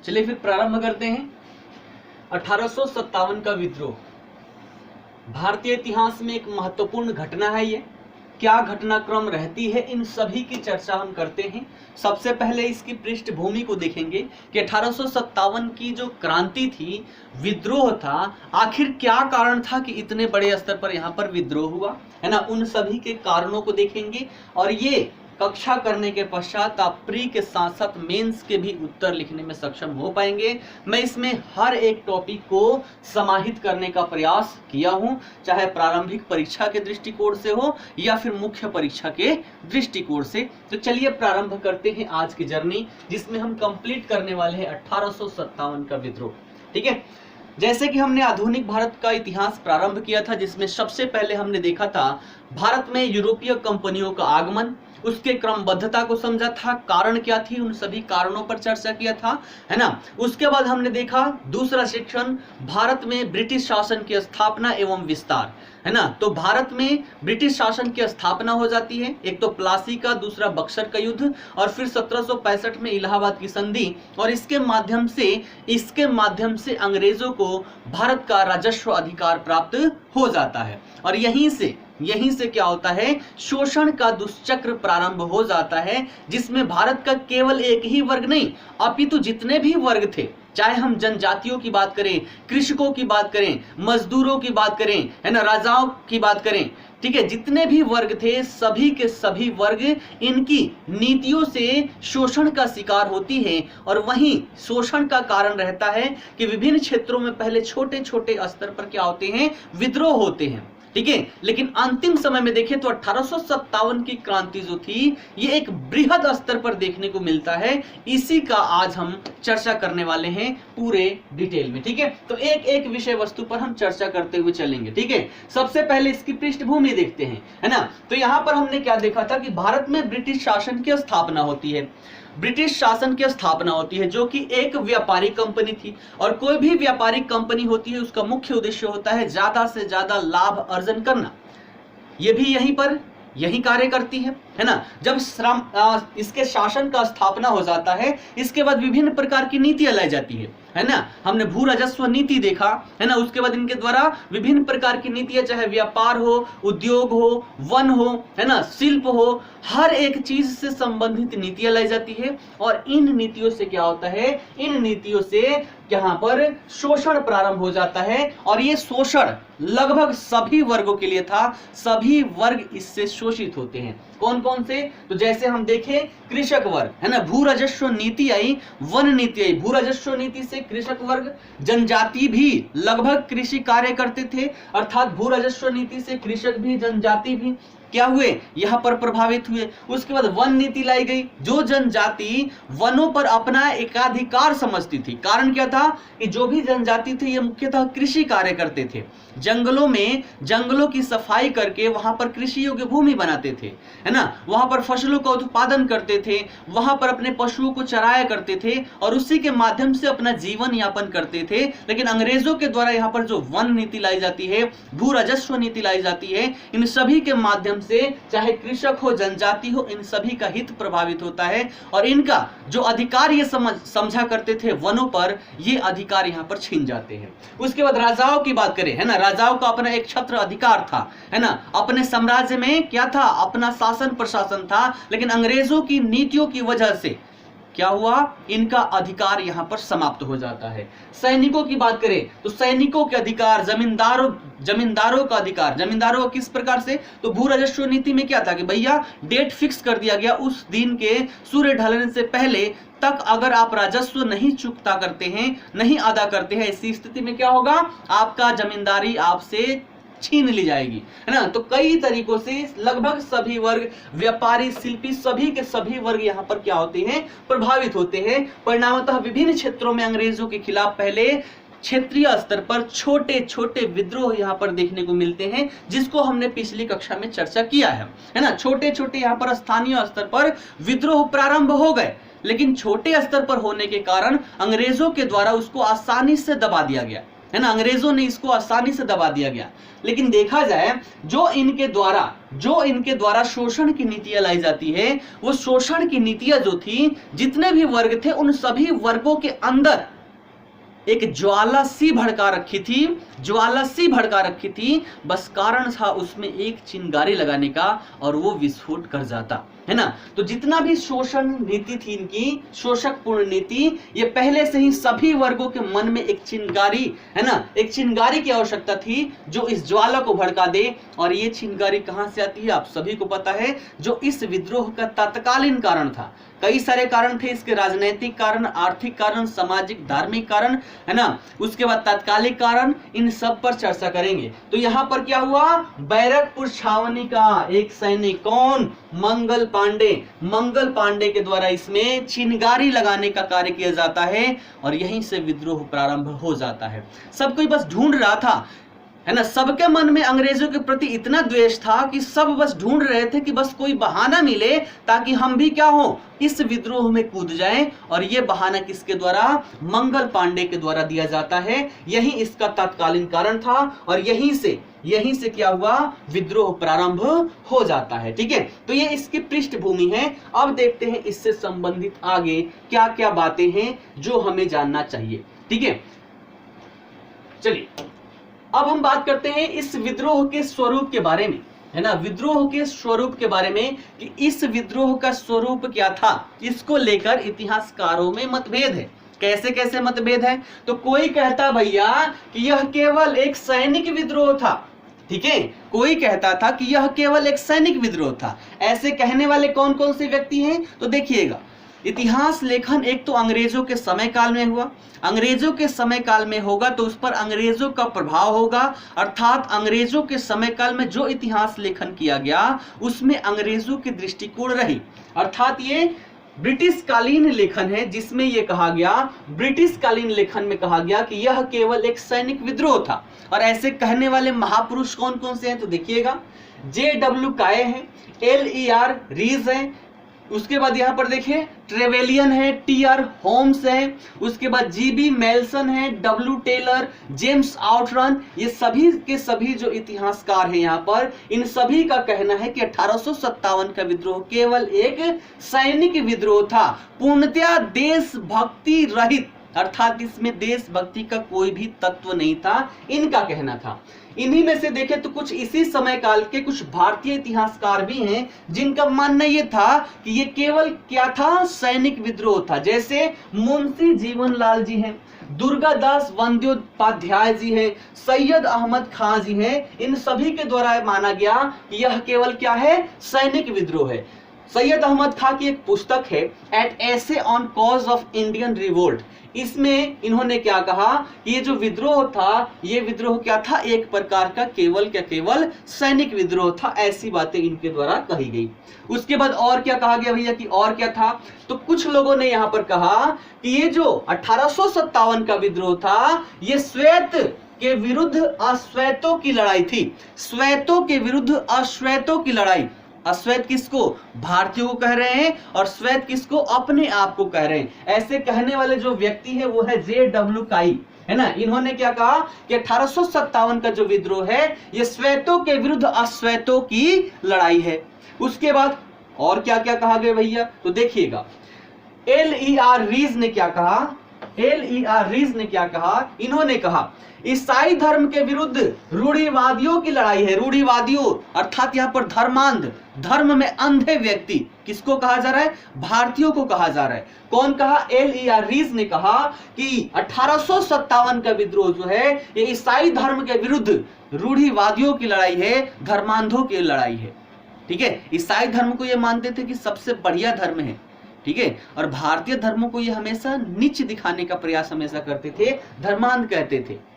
चलिए फिर प्रारंभ करते हैं। 1857 का विद्रोह भारतीय इतिहास में एक महत्वपूर्ण घटना है। ये क्या घटनाक्रम रहती है, इन सभी की चर्चा हम करते हैं। सबसे पहले इसकी पृष्ठभूमि को देखेंगे कि 1857 की जो क्रांति थी, विद्रोह था, आखिर क्या कारण था कि इतने बड़े स्तर पर यहाँ पर विद्रोह हुआ, है ना। उन सभी के कारणों को देखेंगे और ये कक्षा करने के पश्चात आप प्री के साथ साथ मेंस के भी उत्तर लिखने में सक्षम हो पाएंगे। मैं इसमें हर एक टॉपिक को समाहित करने का प्रयास किया हूं, चाहे प्रारंभिक परीक्षा के दृष्टिकोण से हो या फिर मुख्य परीक्षा के दृष्टिकोण से। तो चलिए प्रारंभ करते हैं आज की जर्नी, जिसमें हम कंप्लीट करने वाले हैं 1857 का विद्रोह। ठीक है, जैसे कि हमने आधुनिक भारत का इतिहास प्रारंभ किया था, जिसमें सबसे पहले हमने देखा था भारत में यूरोपीय कंपनियों का आगमन, उसके क्रमबद्धता को समझा था, कारण क्या थी, उन सभी कारणों पर चर्चा किया था, है ना। उसके बाद हमने देखा दूसरा सेक्शन, भारत में ब्रिटिश शासन की स्थापना एवं विस्तार, है ना। तो भारत में ब्रिटिश शासन की स्थापना हो जाती है, एक तो प्लासी का, दूसरा बक्सर का युद्ध और फिर 1765 में इलाहाबाद की संधि, और इसके माध्यम से अंग्रेजों को भारत का राजस्व अधिकार प्राप्त हो जाता है। और यहीं से क्या होता है, शोषण का दुष्चक्र प्रारंभ हो जाता है, जिसमें भारत का केवल एक ही वर्ग नहीं अपितु जितने भी वर्ग थे, चाहे हम जनजातियों की बात करें, कृषकों की बात करें, मजदूरों की बात करें, है ना, राजाओं की बात करें, ठीक है, जितने भी वर्ग थे सभी के सभी वर्ग इनकी नीतियों से शोषण का शिकार होती है। और वहीं शोषण का कारण रहता है कि विभिन्न क्षेत्रों में पहले छोटे छोटे स्तर पर क्या होते हैं, विद्रोह होते हैं। ठीक है, लेकिन अंतिम समय में देखें तो 1857 की क्रांति जो थी, ये एक बृहद स्तर पर देखने को मिलता है। इसी का आज हम चर्चा करने वाले हैं पूरे डिटेल में। ठीक है, तो एक एक विषय वस्तु पर हम चर्चा करते हुए चलेंगे। ठीक है, सबसे पहले इसकी पृष्ठभूमि देखते हैं, है ना। तो यहां पर हमने क्या देखा था कि भारत में ब्रिटिश शासन की स्थापना होती है। ब्रिटिश शासन की स्थापना होती है, जो कि एक व्यापारिक कंपनी थी, और कोई भी व्यापारिक कंपनी होती है उसका मुख्य उद्देश्य होता है ज्यादा से ज्यादा लाभ अर्जन करना। ये भी यही कार्य करती है ना। जब इसके शासन का स्थापना हो जाता है, इसके बाद विभिन्न प्रकार की नीतियां लाई जाती है ना। हमने भू राजस्व नीति देखा, है ना। उसके बाद इनके द्वारा विभिन्न प्रकार की नीतियां, चाहे व्यापार हो, उद्योग हो, वन हो, है ना, शिल्प हो, हर एक चीज से संबंधित नीतियां लाई जाती है। और इन नीतियों से क्या होता है, इन नीतियों से यहाँ पर शोषण प्रारंभ हो जाता है। और ये शोषण लगभग सभी वर्गों के लिए था, सभी वर्ग इससे शोषित होते हैं। कौन कौन से, तो जैसे हम देखें कृषक वर्ग, है ना, भू राजस्व नीति आई, वन नीति आई। भू राजस्व नीति से कृषक वर्ग, जनजाति भी लगभग कृषि कार्य करते थे, अर्थात भू राजस्व नीति से कृषक भी, जनजाति भी क्या हुए, यहां पर प्रभावित हुए। उसके बाद वन नीति लाई गई, जो जनजाति वनों पर अपना एकाधिकार समझती थी। कारण क्या था कि जो भी जनजाति थे ये मुख्यतः कृषि कार्य करते थे, जंगलों की सफाई करके वहां पर कृषि योग्य भूमि बनाते थे, है ना, वहां पर फसलों का उत्पादन करते थे, वहां पर अपने पशुओं को चराया करते थे और उसी के माध्यम से अपना जीवन यापन करते थे। लेकिन अंग्रेजों के द्वारा यहाँ पर जो वन नीति लाई जाती है, भू राजस्व नीति लाई जाती है, इन सभी के माध्यम से चाहे कृषक हो, जनजाति हो, इन सभी का हित प्रभावित होता है। और इनका जो अधिकार ये समझा करते थे वनों पर, ये अधिकार यहाँ पर छीन जाते हैं। उसके बाद राजाओं की बात करें, है ना, राजाओं का अपना एक छत्र अधिकार था, है ना, अपने साम्राज्य में क्या था, अपना शासन प्रशासन था। लेकिन अंग्रेजों की नीतियों की वजह से क्या हुआ, इनका अधिकार यहां पर समाप्त हो जाता है। सैनिकों की बात करें तो सैनिकों के अधिकार, जमींदारों का अधिकार, जमींदारों किस प्रकार से, तो भू राजस्व नीति में क्या था कि भैया डेट फिक्स कर दिया गया, उस दिन के सूर्य ढलने से पहले तक अगर आप राजस्व नहीं चुकता करते हैं, नहीं अदा करते हैं, इसी स्थिति में क्या होगा, आपका जमींदारी आपसे छीन ली जाएगी, है ना। तो कई तरीकों से लगभग सभी वर्ग, व्यापारी, शिल्पी, सभी के सभी वर्ग यहाँ पर क्या होते हैं, प्रभावित होते हैं। परिणामतः विभिन्न क्षेत्रों में अंग्रेजों के खिलाफ पहले क्षेत्रीय स्तर पर छोटे छोटे विद्रोह यहाँ पर देखने को मिलते हैं, जिसको हमने पिछली कक्षा में चर्चा किया है ना। छोटे छोटे यहाँ पर स्थानीय स्तर पर विद्रोह प्रारंभ हो गए, लेकिन छोटे स्तर पर होने के कारण अंग्रेजों के द्वारा उसको आसानी से दबा दिया गया। है ना, अंग्रेजों ने इसको आसानी से दबा दिया गया। लेकिन देखा जाए जो इनके द्वारा शोषण की नीतियां लाई जाती है, वो शोषण की नीतियां जो थी, जितने भी वर्ग थे उन सभी वर्गों के अंदर एक ज्वाला सी भड़का रखी थी। बस कारण था उसमें एक चिंगारी लगाने का और वो विस्फोट कर जाता, है ना। तो जितना भी शोषण नीति थी इनकी, शोषकपूर्ण नीति, ये पहले से ही सभी वर्गों के मन में एक चिंगारी, है ना, एक चिंगारी की आवश्यकता थी जो इस ज्वाला को भड़का दे। और ये चिंगारी कहां से आती है, आप सभी को पता है, जो इस विद्रोह का तत्कालीन कारण था। कई सारे कारण थे इसके, राजनीतिक कारण, आर्थिक कारण, सामाजिक धार्मिक कारण, है ना, उसके बाद तात्कालिक कारण, इन सब पर चर्चा करेंगे। तो यहां पर क्या हुआ, बैरकपुर छावनी का एक सैनिक, कौन, मंगल पांडे के द्वारा इसमें चिंगारी लगाने का कार्य किया जाता है और यहीं से विद्रोह प्रारंभ हो जाता है। सब कोई बस ढूंढ रहा था, है ना, सबके मन में अंग्रेजों के प्रति इतना द्वेष था कि सब बस ढूंढ रहे थे कि बस कोई बहाना मिले ताकि हम भी क्या हो, इस विद्रोह में कूद जाएं। और ये बहाना किसके द्वारा, मंगल पांडे के द्वारा दिया जाता है। यही इसका तत्कालीन कारण था और यहीं से क्या हुआ, विद्रोह प्रारंभ हो जाता है। ठीक है, तो ये इसकी पृष्ठभूमि है। अब देखते हैं इससे संबंधित आगे क्या क्या बातें हैं जो हमें जानना चाहिए। ठीक है, चलिए अब हम बात करते हैं इस विद्रोह के स्वरूप के बारे में, है ना, विद्रोह के स्वरूप के बारे में कि इस विद्रोह का स्वरूप क्या था। इसको लेकर इतिहासकारों में मतभेद है। कैसे कैसे मतभेद है, तो कोई कहता भैया कि यह केवल एक सैनिक विद्रोह था। ठीक है, कोई कहता था कि यह केवल एक सैनिक विद्रोह था। ऐसे कहने वाले कौन कौन से व्यक्ति हैं, तो देखिएगा, इतिहास लेखन एक तो अंग्रेजों के समय काल में हुआ, अंग्रेजों के समय काल में होगा तो उस पर अंग्रेजों का प्रभाव होगा, अर्थात अंग्रेजों के समय काल में जो इतिहास लेखन किया गया उसमें अंग्रेजों की दृष्टिकोण रही, अर्थात ये ब्रिटिश कालीन लेखन है जिसमें यह कहा गया, ब्रिटिश कालीन लेखन में कहा गया कि यह केवल एक सैनिक विद्रोह था। और ऐसे कहने वाले महापुरुष कौन कौन से हैं, तो देखिएगा, J.W. काय है, L.E.R. रीज है, उसके बाद यहां पर देखिए ट्रेवेलियन है, T.R. होम्स है, उसके बाद G.B. मेल्सन है, W. टेलर, जेम्स आउटरन, ये सभी के सभी जो इतिहासकार हैं यहाँ पर, इन सभी का कहना है कि 1857 का विद्रोह केवल एक सैनिक विद्रोह था, पूर्णतया देशभक्ति रहित, अर्थात इसमें देशभक्ति का कोई भी तत्व नहीं था, इनका कहना था। इन्हीं में से देखें तो कुछ इसी समय काल के कुछ भारतीय इतिहासकार भी हैं जिनका मानना यह था कि ये केवल क्या था, सैनिक विद्रोह था। जैसे मुंशी जीवनलाल जी हैं, दुर्गादास बंद्योपाध्याय जी हैं, सैयद अहमद खान जी हैं, इन सभी के द्वारा माना गया कि यह केवल क्या है, सैनिक विद्रोह है। सैयद अहमद खान की एक पुस्तक है at essay on cause of Indian revolt, इसमें इन्होंने क्या कहा कि ये जो विद्रोह था, ये विद्रोह क्या था, एक प्रकार का केवल सैनिक विद्रोह था, ऐसी बातें इनके द्वारा कही गई। उसके बाद और क्या कहा गया भैया कि और क्या था, तो कुछ लोगों ने यहां पर कहा कि ये जो 1857 का विद्रोह था, ये श्वेत के विरुद्ध अश्वेतों की लड़ाई थी, श्वेतों के विरुद्ध अश्वेतों की लड़ाई। अश्वेत किसको, भारतीयों को कह रहे हैं, और श्वेत किसको, अपने आप को कह रहे हैं। ऐसे कहने वाले जो व्यक्ति है वो है J.W. काय, है ना। इन्होंने क्या कहा कि 1857 का जो विद्रोह है ये श्वेतों के विरुद्ध अश्वेतों की लड़ाई है। उसके बाद और क्या क्या कहा गया भैया, तो देखिएगा, L.E.R. रीज ने क्या कहा, L.E.R. रीज ने क्या कहा, इन्होंने कहा ईसाई धर्म के विरुद्ध रूढ़िवादियों की लड़ाई है। रूढ़िवादियों अर्थात यहाँ पर धर्मांध, धर्म में अंधे व्यक्ति, किसको कहा जा रहा है, भारतीयों को कहा जा रहा है। कौन कहा, L.E.R. रीज ने कहा कि 1857 का विद्रोह जो है ये ईसाई धर्म के विरुद्ध रूढ़िवादियों की लड़ाई है, धर्मांधों की लड़ाई है। ठीक है, ईसाई धर्म को ये मानते थे कि सबसे बढ़िया धर्म है, ठीक है, और भारतीय धर्मों को ये हमेशा नीच दिखाने का प्रयास हमेशा करते थे, धर्मांध कहते थे।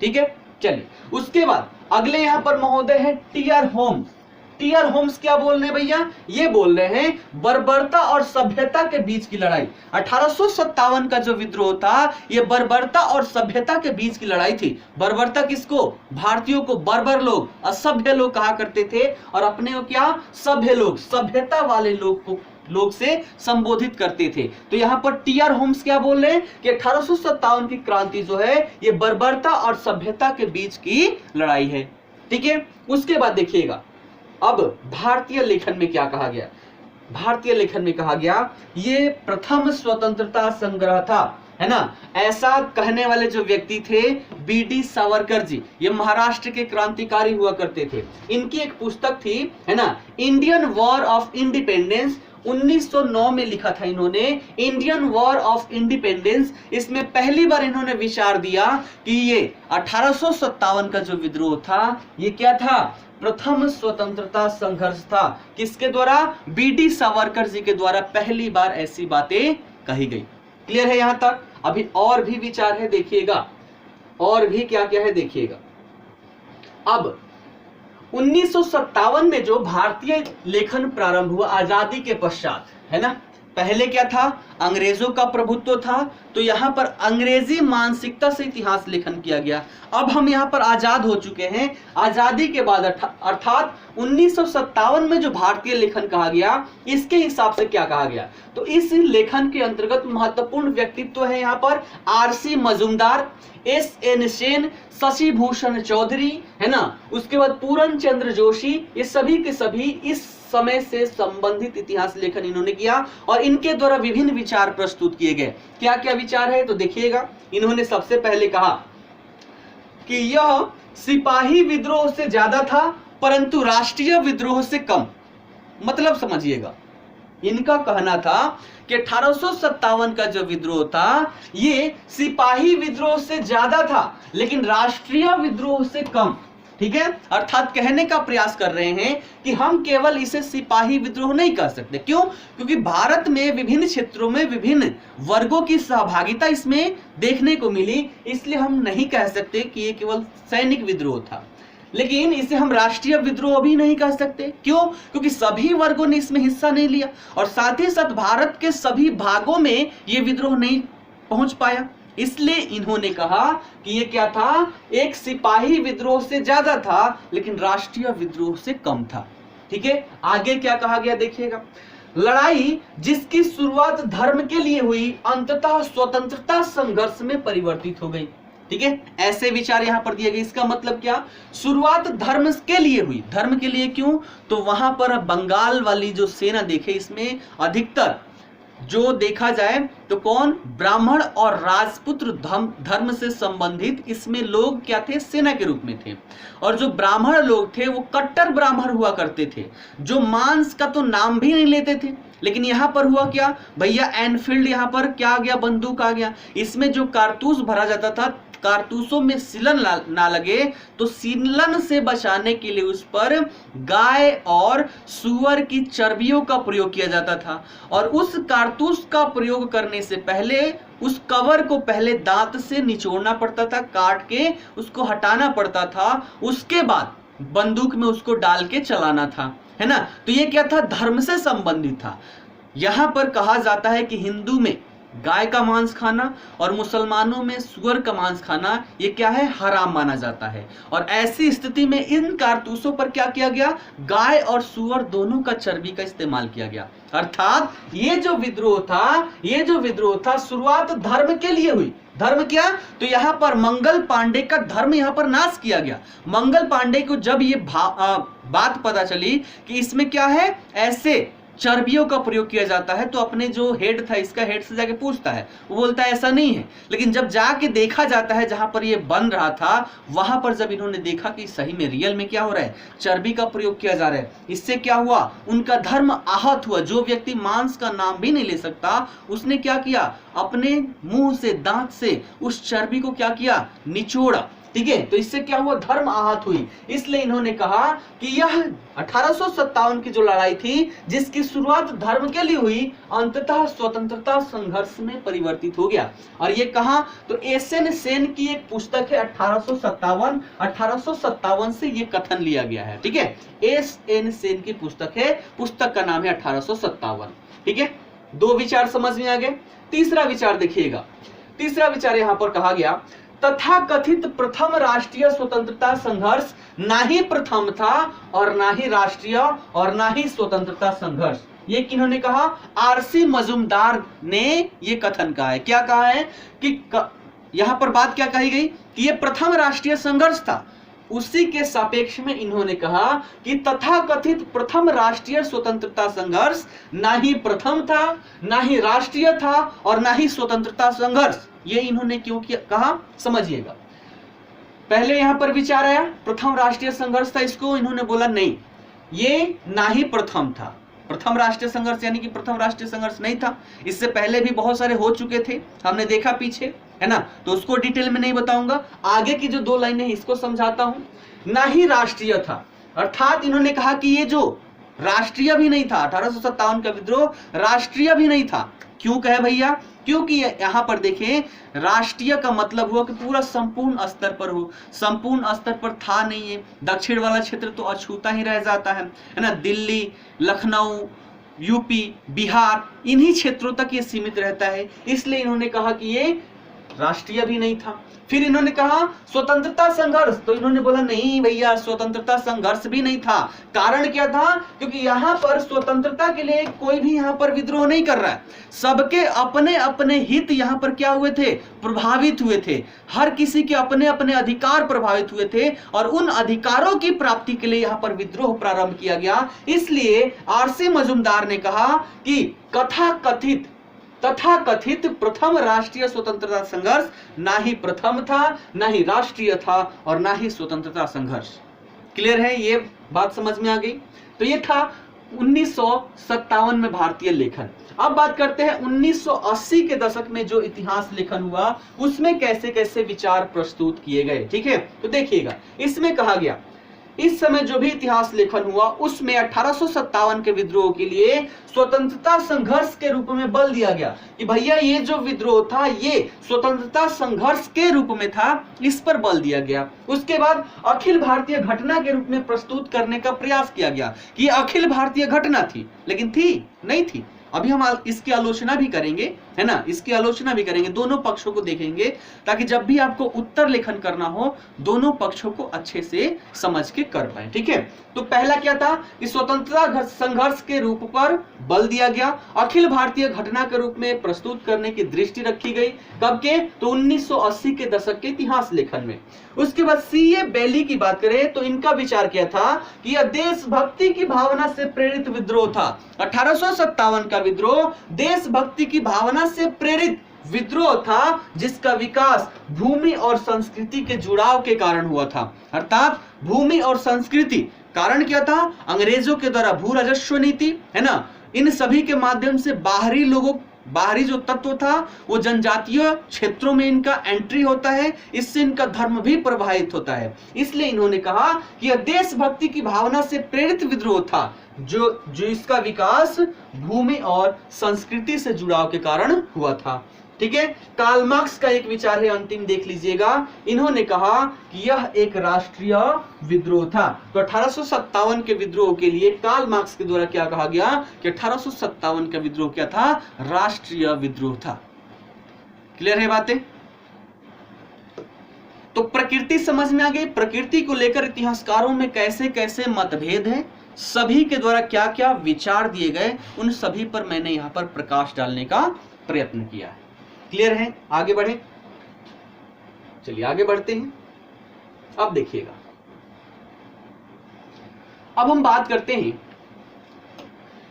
ठीक है, चलिए उसके बाद अगले यहां पर महोदय है T.R. होम्स। T.R. होम्स क्या बोल रहे हैं भैया, ये बोल रहे हैं बर्बरता और सभ्यता के बीच की लड़ाई। 1857 का जो विद्रोह था ये बर्बरता और सभ्यता के बीच की लड़ाई थी। बर्बरता किसको, भारतीयों को बर्बर लोग, असभ्य लोग कहा करते थे, और अपने को क्या, सभ्य लोग, सभ्यता वाले लोग से संबोधित करते थे। तो यहाँ पर टी.आर. होम्स क्या बोल रहे हैं कि 1857 की क्रांति जो है ये बर्बरता और सभ्यता के बीच की लड़ाई है। ठीक है, उसके बाद देखिएगा अब भारतीय लेखन में क्या कहा गया। भारतीय लेखन में कहा गया ये प्रथम स्वतंत्रता संग्रह था, है ना। ऐसा कहने वाले जो व्यक्ति थे बी.डी. सावरकर जी, ये महाराष्ट्र के क्रांतिकारी हुआ करते थे। इनकी एक पुस्तक थी, है ना, इंडियन वॉर ऑफ इंडिपेंडेंस, 1909 में लिखा था इन्होंने इंडियन वॉर ऑफ इंडिपेंडेंस। इसमें पहली बार इन्होंने विचार दिया कि ये 1857 का जो विद्रोह था ये क्या था, प्रथम स्वतंत्रता संघर्ष था। किसके द्वारा, बी.डी. सावरकर जी के द्वारा पहली बार ऐसी बातें कही गई। क्लियर है यहां तक। अभी और भी विचार है, देखिएगा और भी क्या क्या है देखिएगा। अब 1957 में जो भारतीय लेखन प्रारंभ हुआ आजादी के पश्चात, है ना, पहले क्या था, अंग्रेजों का प्रभुत्व था, तो यहां पर अंग्रेजी मानसिकता से इतिहास लेखन किया गया। अब हम यहां पर आजाद हो चुके हैं, आजादी के बाद अर्थात 1957 में जो भारतीय लेखन कहा गया इसके हिसाब से क्या कहा गया, तो इस लेखन के अंतर्गत महत्वपूर्ण व्यक्तित्व है यहाँ पर आर.सी. मजूमदार, एस.एन. सेन, शशि भूषण चौधरी, है ना, उसके बाद पूरन चंद्र जोशी, ये सभी के सभी इस समय से संबंधित इतिहास लेखन इन्होंने किया और इनके द्वारा विभिन्न विचार प्रस्तुत किए गए। क्या क्या विचार है तो देखिएगा। इन्होंने सबसे पहले कहा कि यह सिपाही विद्रोह से ज्यादा था परंतु राष्ट्रीय विद्रोह से कम। मतलब समझिएगा, इनका कहना था कि 1857 का जो विद्रोह था ये सिपाही विद्रोह से ज्यादा था लेकिन राष्ट्रीय विद्रोह से कम। ठीक है, अर्थात कहने का प्रयास कर रहे हैं कि हम केवल इसे सिपाही विद्रोह नहीं कर सकते। क्यों, क्योंकि भारत में विभिन्न क्षेत्रों में विभिन्न वर्गों की सहभागिता इसमें देखने को मिली, इसलिए हम नहीं कह सकते कि ये केवल सैनिक विद्रोह था। लेकिन इसे हम राष्ट्रीय विद्रोह भी नहीं कह सकते। क्यों, क्योंकि सभी वर्गों ने इसमें हिस्सा नहीं लिया और साथ ही साथ भारत के सभी भागों में ये विद्रोह नहीं पहुंच पाया। इसलिए इन्होंने कहा कि ये क्या था, एक सिपाही विद्रोह से ज्यादा था लेकिन राष्ट्रीय विद्रोह से कम था। ठीक है, आगे क्या कहा गया देखिएगा। लड़ाई जिसकी शुरुआत धर्म के लिए हुई अंततः स्वतंत्रता संघर्ष में परिवर्तित हो गई। ठीक है, ऐसे विचार यहां पर दिए गए। इसका मतलब क्या, शुरुआत धर्म के लिए हुई। धर्म के लिए क्यों, तो वहां पर बंगाल वाली जो सेना देखे इसमें अधिकतर जो देखा जाए तो कौन, ब्राह्मण और राजपुत्र धर्म से संबंधित इसमें लोग क्या थे, सेना के रूप में थे। और जो ब्राह्मण लोग थे वो कट्टर ब्राह्मण हुआ करते थे जो मांस का तो नाम भी नहीं लेते थे। लेकिन यहाँ पर हुआ क्या भैया, एनफील्ड यहाँ पर क्या आ गया, बंदूक आ गया। इसमें जो कारतूस भरा जाता था, कारतूसों में सीलन ना लगे तो सीलन से बचाने के लिए उस पर गाय और सुअर की चर्बियों का प्रयोग किया जाता था। और उस कारतूस का प्रयोग करने से पहले उस कवर को पहले दांत से निचोड़ना पड़ता था, काट के उसको हटाना पड़ता था, उसके बाद बंदूक में उसको डाल के चलाना था, है ना। तो ये क्या था, धर्म से संबंधित था। यहां पर कहा जाता है कि हिंदू में गाय का मांस खाना और मुसलमानों में सुअर का मांस खाना ये क्या है, हराम माना जाता है। और ऐसी स्थिति में इन कारतूसों पर क्या किया गया, गाय और सुअर दोनों का चर्बी का इस्तेमाल किया गया। अर्थात ये जो विद्रोह था शुरुआत धर्म के लिए हुई। धर्म क्या, तो यहाँ पर मंगल पांडे का धर्म यहाँ पर नाश किया गया। मंगल पांडे को जब ये बात पता चली कि इसमें क्या है, ऐसे चर्बियों का प्रयोग किया जाता है, तो अपने जो हेड था इसका हेड से जाके पूछता है, वो बोलता है ऐसा नहीं है। लेकिन जब जाके देखा जाता है जहां पर ये बन रहा था, वहां पर जब इन्होंने देखा कि सही में रियल में क्या हो रहा है, चर्बी का प्रयोग किया जा रहा है, इससे क्या हुआ, उनका धर्म आहत हुआ। जो व्यक्ति मांस का नाम भी नहीं ले सकता उसने क्या किया, अपने मुंह से दांत से उस चर्बी को क्या किया, निचोड़ा। ठीक है, तो इससे क्या हुआ, धर्म आहत हुई। इसलिए इन्होंने कहा कि यह 1857 की जो लड़ाई थी जिसकी शुरुआत धर्म के लिए हुई अंततः स्वतंत्रता संघर्ष में परिवर्तित हो गया। और ये कहा, तो एस.एन. सेन की एक पुस्तक है 1857 से ये कथन लिया गया है। ठीक है, एस.एन. सेन की पुस्तक है, पुस्तक का नाम है 1857। ठीक है, दो विचार समझ में आ गए। तीसरा विचार देखिएगा। तीसरा विचार यहां पर कहा गया, तथा कथित प्रथम राष्ट्रीय स्वतंत्रता संघर्ष ना ही प्रथम था और ना ही राष्ट्रीय और ना ही स्वतंत्रता संघर्ष। ये किन्होंने कहा? आरसी मजूमदार ने ये कथन कहा है। क्या कहा है कि यहां पर बात क्या कही गई कि ये प्रथम राष्ट्रीय संघर्ष था। उसी के सापेक्ष में इन्होंने कहा कि तथाकथित प्रथम राष्ट्रीय स्वतंत्रता संघर्ष ना ही प्रथम था, ना ही राष्ट्रीय था और ना ही स्वतंत्रता संघर्ष। ये इन्होंने क्यों कहा, समझिएगा। पहले यहां पर विचार आया प्रथम राष्ट्रीय संघर्ष था, इसको इन्होंने बोला नहीं, ये ना ही प्रथम था। प्रथम राष्ट्रीय संघर्ष यानी कि प्रथम राष्ट्रीय संघर्ष नहीं था, इससे पहले भी बहुत सारे हो चुके थे, हमने देखा पीछे, है ना, तो उसको डिटेल में नहीं बताऊंगा। आगे की जो 2 लाइनें इसको समझाता हूं। ना ही राष्ट्रीय था, अर्थात इन्होंने कहा कि ये जो राष्ट्रीय भी नहीं था, 1857 का विद्रोह राष्ट्रीय भी नहीं था। क्यों कहे भैया? क्योंकि यहां पर देखें, राष्ट्रीय का मतलब हुआ कि पूरा संपूर्ण स्तर पर हो, संपूर्ण स्तर पर था नहीं है। दक्षिण वाला क्षेत्र तो अछूता ही रह जाता है ना, दिल्ली, लखनऊ, यूपी, बिहार, इन्हीं क्षेत्रों तक ये सीमित रहता है, इसलिए इन्होंने कहा कि ये राष्ट्रीय भी नहीं था। फिर इन्होंने कहा स्वतंत्रता संघर्ष, तो इन्होंने बोला नहीं भैया, स्वतंत्रता संघर्ष भी नहीं था। कारण क्या था? क्योंकि यहां पर स्वतंत्रता के लिए कोई भी यहां पर विद्रोह नहीं कर रहा है, सबके अपने अपने हित यहां पर क्या हुए थे? प्रभावित हुए थे। हर किसी के अपने अपने अधिकार प्रभावित हुए थे और उन अधिकारों की प्राप्ति के लिए यहां पर विद्रोह प्रारंभ किया गया। इसलिए आरसी मजूमदार ने कहा कि तथाकथित प्रथम राष्ट्रीय स्वतंत्रता संघर्ष ना ही प्रथम था, ना ही राष्ट्रीय था और ना ही स्वतंत्रता संघर्ष। क्लियर है? ये बात समझ में आ गई। तो ये था 1957 में भारतीय लेखन। अब बात करते हैं 1980 के दशक में जो इतिहास लेखन हुआ उसमें कैसे कैसे विचार प्रस्तुत किए गए। ठीक है, तो देखिएगा, इसमें कहा गया इस समय जो भी इतिहास लेखन हुआ उसमें 1857 के विद्रोह के लिए स्वतंत्रता संघर्ष के रूप में बल दिया गया कि भैया ये जो विद्रोह था ये स्वतंत्रता संघर्ष के रूप में था, इस पर बल दिया गया। उसके बाद अखिल भारतीय घटना के रूप में प्रस्तुत करने का प्रयास किया गया कि अखिल भारतीय घटना थी, लेकिन थी नहीं थी। अभी हम इसकी आलोचना भी करेंगे, है ना, इसकी आलोचना भी करेंगे, दोनों पक्षों को देखेंगे ताकि जब भी आपको उत्तर लेखन करना हो दोनों पक्षों को अच्छे से समझ के कर पाए। ठीक है, तो पहला क्या था कि स्वतंत्रता संघर्ष के रूप पर बल दिया गया, अखिल भारतीय घटना के रूप में प्रस्तुत करने की दृष्टि रखी गई। कब के? तो 1980 के दशक के इतिहास लेखन में। उसके बाद सीए बेली की बात करें तो इनका विचार क्या था कि यह देशभक्ति की भावना से प्रेरित विद्रोह था। 1857 का विद्रोह देशभक्ति की भावना से प्रेरित विद्रोह था जिसका विकास भूमि और संस्कृति के जुड़ाव के कारण हुआ था। अर्थात भूमि और संस्कृति, कारण क्या था? अंग्रेजों के द्वारा भू राजस्व नीति, है ना, इन सभी के माध्यम से बाहरी जो तत्व था वो जनजातीय क्षेत्रों में इनका एंट्री होता है, इससे इनका धर्म भी प्रभावित होता है। इसलिए इन्होंने कहा कि यह देशभक्ति की भावना से प्रेरित विद्रोह था जो इसका विकास भूमि और संस्कृति से जुड़ाव के कारण हुआ था। ठीक है, कार्ल मार्क्स का एक विचार है, अंतिम देख लीजिएगा। इन्होंने कहा कि यह एक राष्ट्रीय विद्रोह था। तो 1857 के विद्रोह के लिए कार्ल मार्क्स के द्वारा क्या कहा गया कि 1857 का विद्रोह क्या था? राष्ट्रीय विद्रोह था। क्लियर है बातें? तो प्रकृति समझ में आ गई। प्रकृति को लेकर इतिहासकारों में कैसे कैसे मतभेद है, सभी के द्वारा क्या क्या विचार दिए गए, उन सभी पर मैंने यहां पर प्रकाश डालने का प्रयत्न किया है। क्लियर है? आगे बढ़े, चलिए आगे बढ़ते हैं। अब देखिएगा, अब हम बात करते हैं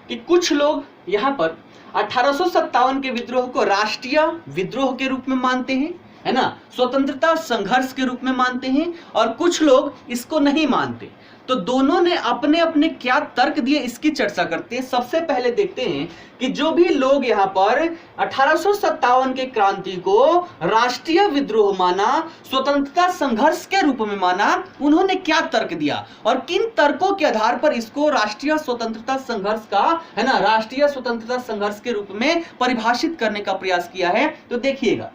कि कुछ लोग यहां पर 1857 के विद्रोह को राष्ट्रीय विद्रोह के रूप में मानते हैं, है ना, स्वतंत्रता संघर्ष के रूप में मानते हैं, और कुछ लोग इसको नहीं मानते। तो दोनों ने अपने अपने क्या तर्क दिए इसकी चर्चा करते हैं। सबसे पहले देखते हैं कि जो भी लोग यहाँ पर 1857 के क्रांति को राष्ट्रीय विद्रोह माना, स्वतंत्रता संघर्ष के रूप में माना, उन्होंने क्या तर्क दिया और किन तर्कों के आधार पर इसको राष्ट्रीय स्वतंत्रता संघर्ष का, है ना, राष्ट्रीय स्वतंत्रता संघर्ष के रूप में परिभाषित करने का प्रयास किया है। तो देखिएगा,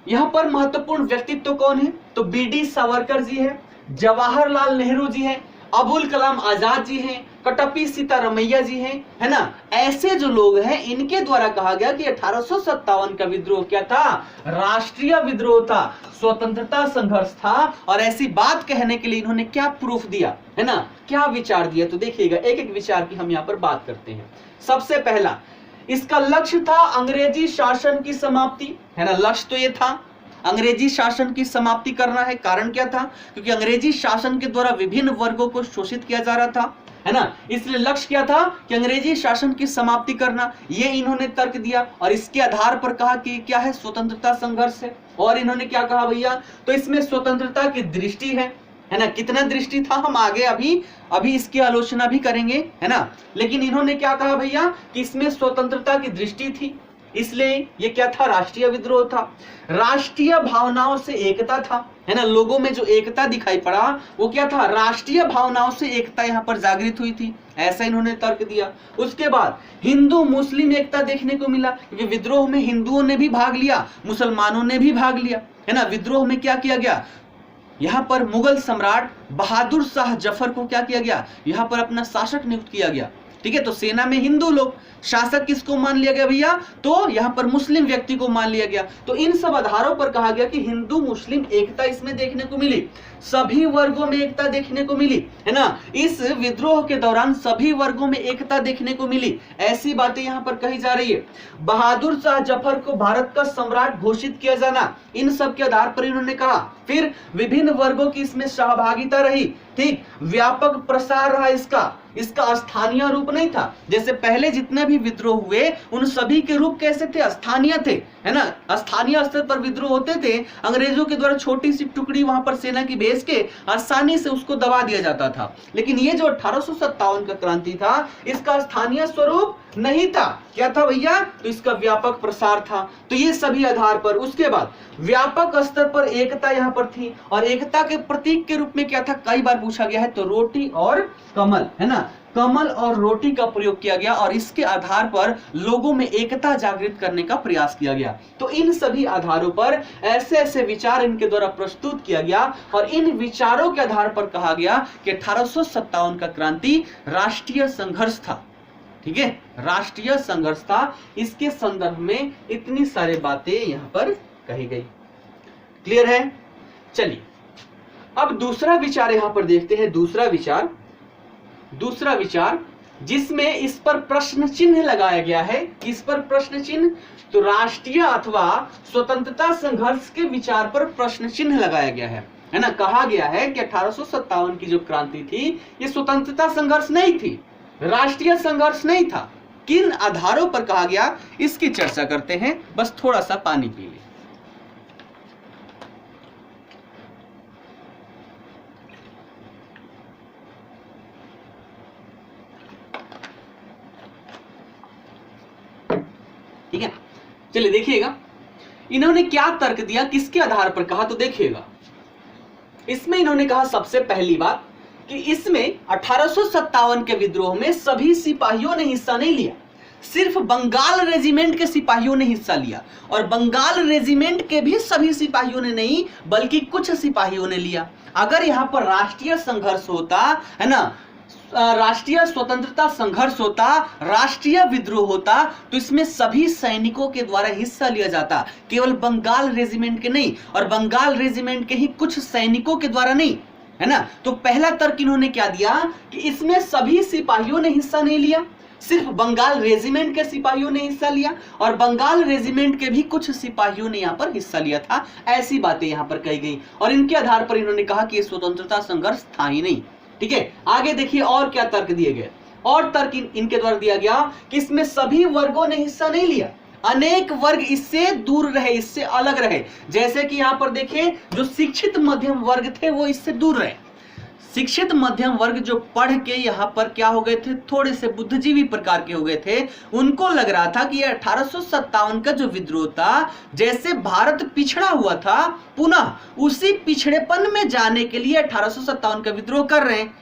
यहाँ पर महत्वपूर्ण व्यक्तित्व कौन है? तो बीडी सावरकर जी है, जवाहरलाल नेहरू जी हैं, अबुल कलाम आजाद जी हैं, कटप्पी सीतारमैया जी हैं, है ना। ऐसे जो लोग हैं इनके द्वारा कहा गया कि 1857 का विद्रोह क्या था? राष्ट्रीय विद्रोह था, स्वतंत्रता संघर्ष था। और ऐसी बात कहने के लिए इन्होंने क्या प्रूफ दिया, है ना, क्या विचार दिया? तो देखिएगा, एक एक विचार की हम यहाँ पर बात करते हैं। सबसे पहला इसका लक्ष्य था अंग्रेजी शासन की समाप्ति, है ना, लक्ष्य तो ये था अंग्रेजी शासन की समाप्ति करना है। कारण क्या था? क्योंकि अंग्रेजी शासन के द्वारा विभिन्न वर्गों को शोषित किया जा रहा था, है ना, इसलिए लक्ष्य क्या था कि अंग्रेजी शासन की समाप्ति करना। ये इन्होंने तर्क दिया और इसके आधार पर कहा कि क्या है, स्वतंत्रता संघर्ष है। और इन्होंने क्या कहा भैया, तो इसमें स्वतंत्रता की दृष्टि है ना, कितना दृष्टि था हम आगे अभी इसकी आलोचना भी करेंगे, है ना। लेकिन इन्होंने क्या कहा भैया कि इसमें स्वतंत्रता की दृष्टि थी, इसलिए ये क्या था, राष्ट्रीय विद्रोह था। राष्ट्रीय भावनाओं से एकता था, है ना, लोगों में जो एकता दिखाई पड़ा वो क्या था, राष्ट्रीय भावनाओं से एकता यहाँ पर जागृत हुई थी, ऐसा इन्होंने तर्क दिया। उसके बाद हिंदू मुस्लिम एकता देखने को मिला, क्योंकि विद्रोह में हिंदुओं ने भी भाग लिया, मुसलमानों ने भी भाग लिया, है ना। विद्रोह में क्या किया गया, यहाँ पर मुगल सम्राट बहादुर शाह जफर को क्या किया गया, यहाँ पर अपना शासक नियुक्त किया गया, ठीक है। तो सेना में हिंदू लोग, शासक किसको मान लिया गया भैया, तो यहाँ पर मुस्लिम व्यक्ति को मान लिया गया। तो इन सब आधारों पर कहा गया कि हिंदू मुस्लिम एकता इसमें देखने को मिली, सभी वर्गों में एकता देखने को मिली, है ना। इस विद्रोह के दौरान सभी वर्गों में एकता देखने को मिली, ऐसी बातें यहाँ पर कही जा रही है। बहादुर शाह जफर को भारत का सम्राट घोषित किया जाना, इन सब के आधार पर इन्होंने कहा। फिर विभिन्न वर्गों की इसमें सहभागिता रही, ठीक, व्यापक प्रसार रहा इसका स्थानीय रूप नहीं था। जैसे पहले जितने भी विद्रोह हुए उन सभी के रूप कैसे थे, स्थानीय थे, है ना, स्थानीय स्तर पर विद्रोह होते थे। अंग्रेजों के द्वारा छोटी सी टुकड़ी वहां पर सेना की भेज के आसानी से उसको दबा दिया जाता था। लेकिन ये जो 1857 का क्रांति था, इसका स्थानीय स्वरूप नहीं था, क्या था भैया, तो इसका व्यापक प्रसार था। तो ये सभी आधार पर, उसके बाद व्यापक स्तर पर एकता यहाँ पर थी, और एकता के प्रतीक के रूप में क्या था, कई बार पूछा गया है, तो रोटी और कमल, है ना, कमल और रोटी का प्रयोग किया गया, और इसके आधार पर लोगों में एकता जागृत करने का प्रयास किया गया। तो इन सभी आधारों पर ऐसे ऐसे विचार इनके द्वारा प्रस्तुत किया गया, और इन विचारों के आधार पर कहा गया कि 1857 का क्रांति राष्ट्रीय संघर्ष था, ठीक है, राष्ट्रीय संघर्ष था। इसके संदर्भ में इतनी सारी बातें यहां पर कही गई। क्लियर है? चलिए अब दूसरा विचार यहां पर देखते हैं। दूसरा विचार जिसमें इस पर प्रश्न चिन्ह लगाया गया है। किस पर प्रश्न चिन्ह? तो राष्ट्रीय अथवा स्वतंत्रता संघर्ष के विचार पर प्रश्न चिन्ह लगाया गया है ना। कहा गया है कि 1857 की जो क्रांति थी ये स्वतंत्रता संघर्ष नहीं थी, राष्ट्रीय संघर्ष नहीं था। किन आधारों पर कहा गया इसकी चर्चा करते हैं। बस थोड़ा सा पानी पी लीजिए। ठीक है, चलिए देखिएगा इन्होंने क्या तर्क दिया, किसके आधार पर कहा, तो देखिएगा इसमें इन्होंने कहा सबसे पहली बात कि इसमें 1857 के विद्रोह में सभी सिपाहियों ने हिस्सा नहीं लिया, सिर्फ बंगाल रेजिमेंट के सिपाहियों ने हिस्सा लिया। और बंगाल रेजिमेंट के भी सभी सिपाहियों ने नहीं बल्कि कुछ सिपाहियों ने लिया। अगर यहाँ पर राष्ट्रीय संघर्ष होता, है ना, राष्ट्रीय स्वतंत्रता संघर्ष होता, राष्ट्रीय विद्रोह होता, तो इसमें सभी सैनिकों के द्वारा हिस्सा लिया जाता, केवल बंगाल रेजिमेंट के नहीं, और बंगाल रेजिमेंट के ही कुछ सैनिकों के द्वारा नहीं, है ना। तो पहला तर्क इन्होंने क्या दिया कि इसमें सभी सिपाहियों ने हिस्सा नहीं लिया, सिर्फ बंगाल रेजिमेंट के सिपाहियों ने हिस्सा लिया, और बंगाल रेजिमेंट के भी कुछ सिपाहियों ने यहाँ पर हिस्सा लिया था। ऐसी बातें यहाँ पर कही गई, और इनके आधार पर इन्होंने कहा कि स्वतंत्रता संघर्ष था ही नहीं। ठीक है, आगे देखिए और क्या तर्क दिए गए। और तर्क इनके द्वारा दिया गया कि इसमें सभी वर्गों ने हिस्सा नहीं लिया, अनेक वर्ग इससे दूर रहे, इससे अलग रहे। जैसे कि यहाँ पर देखिए जो शिक्षित मध्यम वर्ग थे वो इससे दूर रहे। शिक्षित मध्यम वर्ग जो पढ़ के यहाँ पर क्या हो गए थे, थोड़े से बुद्धिजीवी प्रकार के हो गए थे। उनको लग रहा था कि 1857 का जो विद्रोह था, जैसे भारत पिछड़ा हुआ था, पुनः उसी पिछड़ेपन में जाने के लिए 1857 का विद्रोह कर रहे हैं।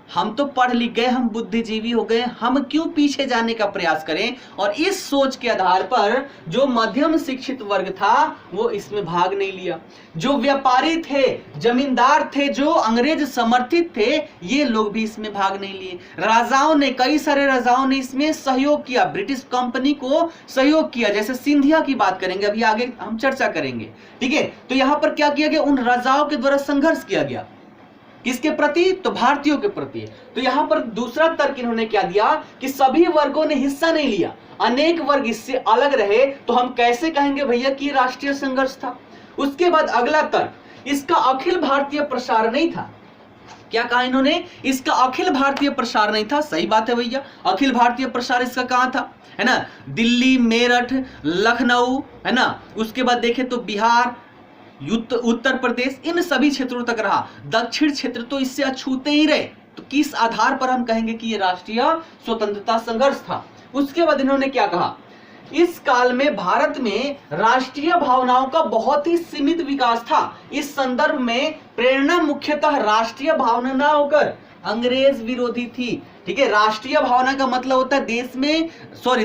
हम तो पढ़ लिख गए, हम बुद्धिजीवी हो गए, हम क्यों पीछे जाने का प्रयास करें। और इस सोच के आधार पर जो मध्यम शिक्षित वर्ग था वो इसमें भाग नहीं लिया। जो व्यापारी थे, जमींदार थे, जो अंग्रेज समर्थित थे, ये लोग भी इसमें भाग नहीं लिए। राजाओं ने, कई सारे राजाओं ने इसमें सहयोग किया, ब्रिटिश कंपनी को सहयोग किया। जैसे सिंधिया की बात करेंगे, अभी आगे हम चर्चा करेंगे। ठीक है, तो यहां पर क्या किया गया, उन राजाओं के द्वारा संघर्ष किया गया। किसके प्रति? तो भारतीयों के प्रति। तो यहां पर दूसरा तर्क इन्होंने क्या दिया कि सभी वर्गों ने हिस्सा नहीं लिया, अनेक वर्ग इससे अलग रहे, तो हम कैसे कहेंगे भैया कि राष्ट्रीय संघर्ष था। उसके बाद अगला तर्क, इसका अखिल भारतीय प्रसार नहीं था। क्या कहा इन्होंने? इसका अखिल भारतीय प्रसार नहीं था। सही बात है भैया, अखिल भारतीय प्रसार इसका कहां था, है ना? दिल्ली, मेरठ, लखनऊ, है ना? उसके बाद देखें तो बिहार, उत्तर प्रदेश, इन सभी क्षेत्रों तक रहा। दक्षिण क्षेत्र तो इससे अछूते ही रहे। तो किस आधार पर हम कहेंगे कि ये राष्ट्रीय स्वतंत्रता संघर्ष था? उसके बाद इन्होंने क्या कहा, इस काल में भारत में राष्ट्रीय भावनाओं का बहुत ही सीमित विकास था। इस संदर्भ में प्रेरणा मुख्यतः राष्ट्रीय भावना न होकर अंग्रेज विरोधी थी। ठीक है, राष्ट्रीय भावना का मतलब होता है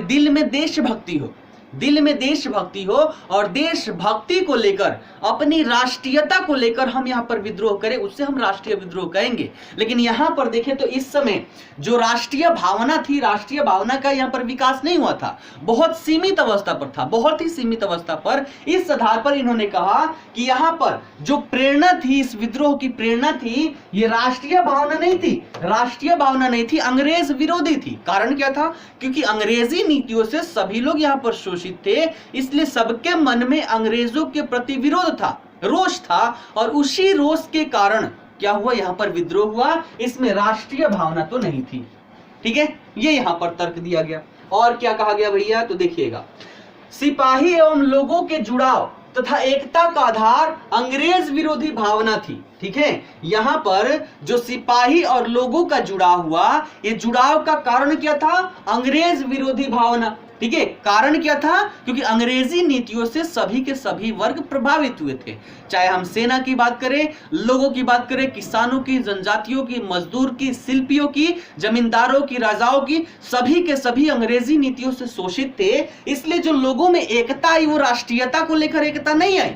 दिल में देशभक्ति हो, दिल में देशभक्ति हो, और देशभक्ति को लेकर, अपनी राष्ट्रीयता को लेकर हम यहाँ पर विद्रोह करें, उससे हम राष्ट्रीय विद्रोह कहेंगे। लेकिन यहाँ पर देखें तो इस समय जो राष्ट्रीय भावना थी, राष्ट्रीय भावना का यहाँ पर विकास नहीं हुआ था, बहुत सीमित अवस्था पर था, बहुत ही सीमित अवस्था पर। इस आधार पर इन्होंने कहा कि यहाँ पर जो प्रेरणा थी, इस विद्रोह की प्रेरणा थी, ये राष्ट्रीय भावना नहीं थी, राष्ट्रीय भावना नहीं थी, अंग्रेज विरोधी थी। कारण क्या था? क्योंकि अंग्रेजी नीतियों से सभी लोग यहाँ पर शोषित थे, इसलिए सबके मन में अंग्रेजों के प्रति विरोध था, रोष था, और उसी रोष के कारण क्या हुआ, यहां पर विद्रोह हुआ। इसमें राष्ट्रीय भावना तो नहीं थी। ठीक है, ये यहां पर तर्क दिया गया। और क्या कहा गया भैया, तो देखिएगा, सिपाही एवं लोगों के जुड़ाव तथा एकता का आधार अंग्रेज विरोधी भावना थी। ठीक है, यहां पर जो सिपाही और लोगों का जुड़ाव हुआ, ये जुड़ाव का कारण क्या था? अंग्रेज विरोधी भावना। ठीक है, कारण क्या था? क्योंकि अंग्रेजी नीतियों से सभी के सभी वर्ग प्रभावित हुए थे, चाहे हम सेना की बात करें, लोगों की बात करें, किसानों की, जनजातियों की, मजदूर की, शिल्पियों की, जमींदारों की, राजाओं की, सभी के सभी अंग्रेजी नीतियों से शोषित थे। इसलिए जो लोगों में एकता आई, वो राष्ट्रीयता को लेकर एकता नहीं आई।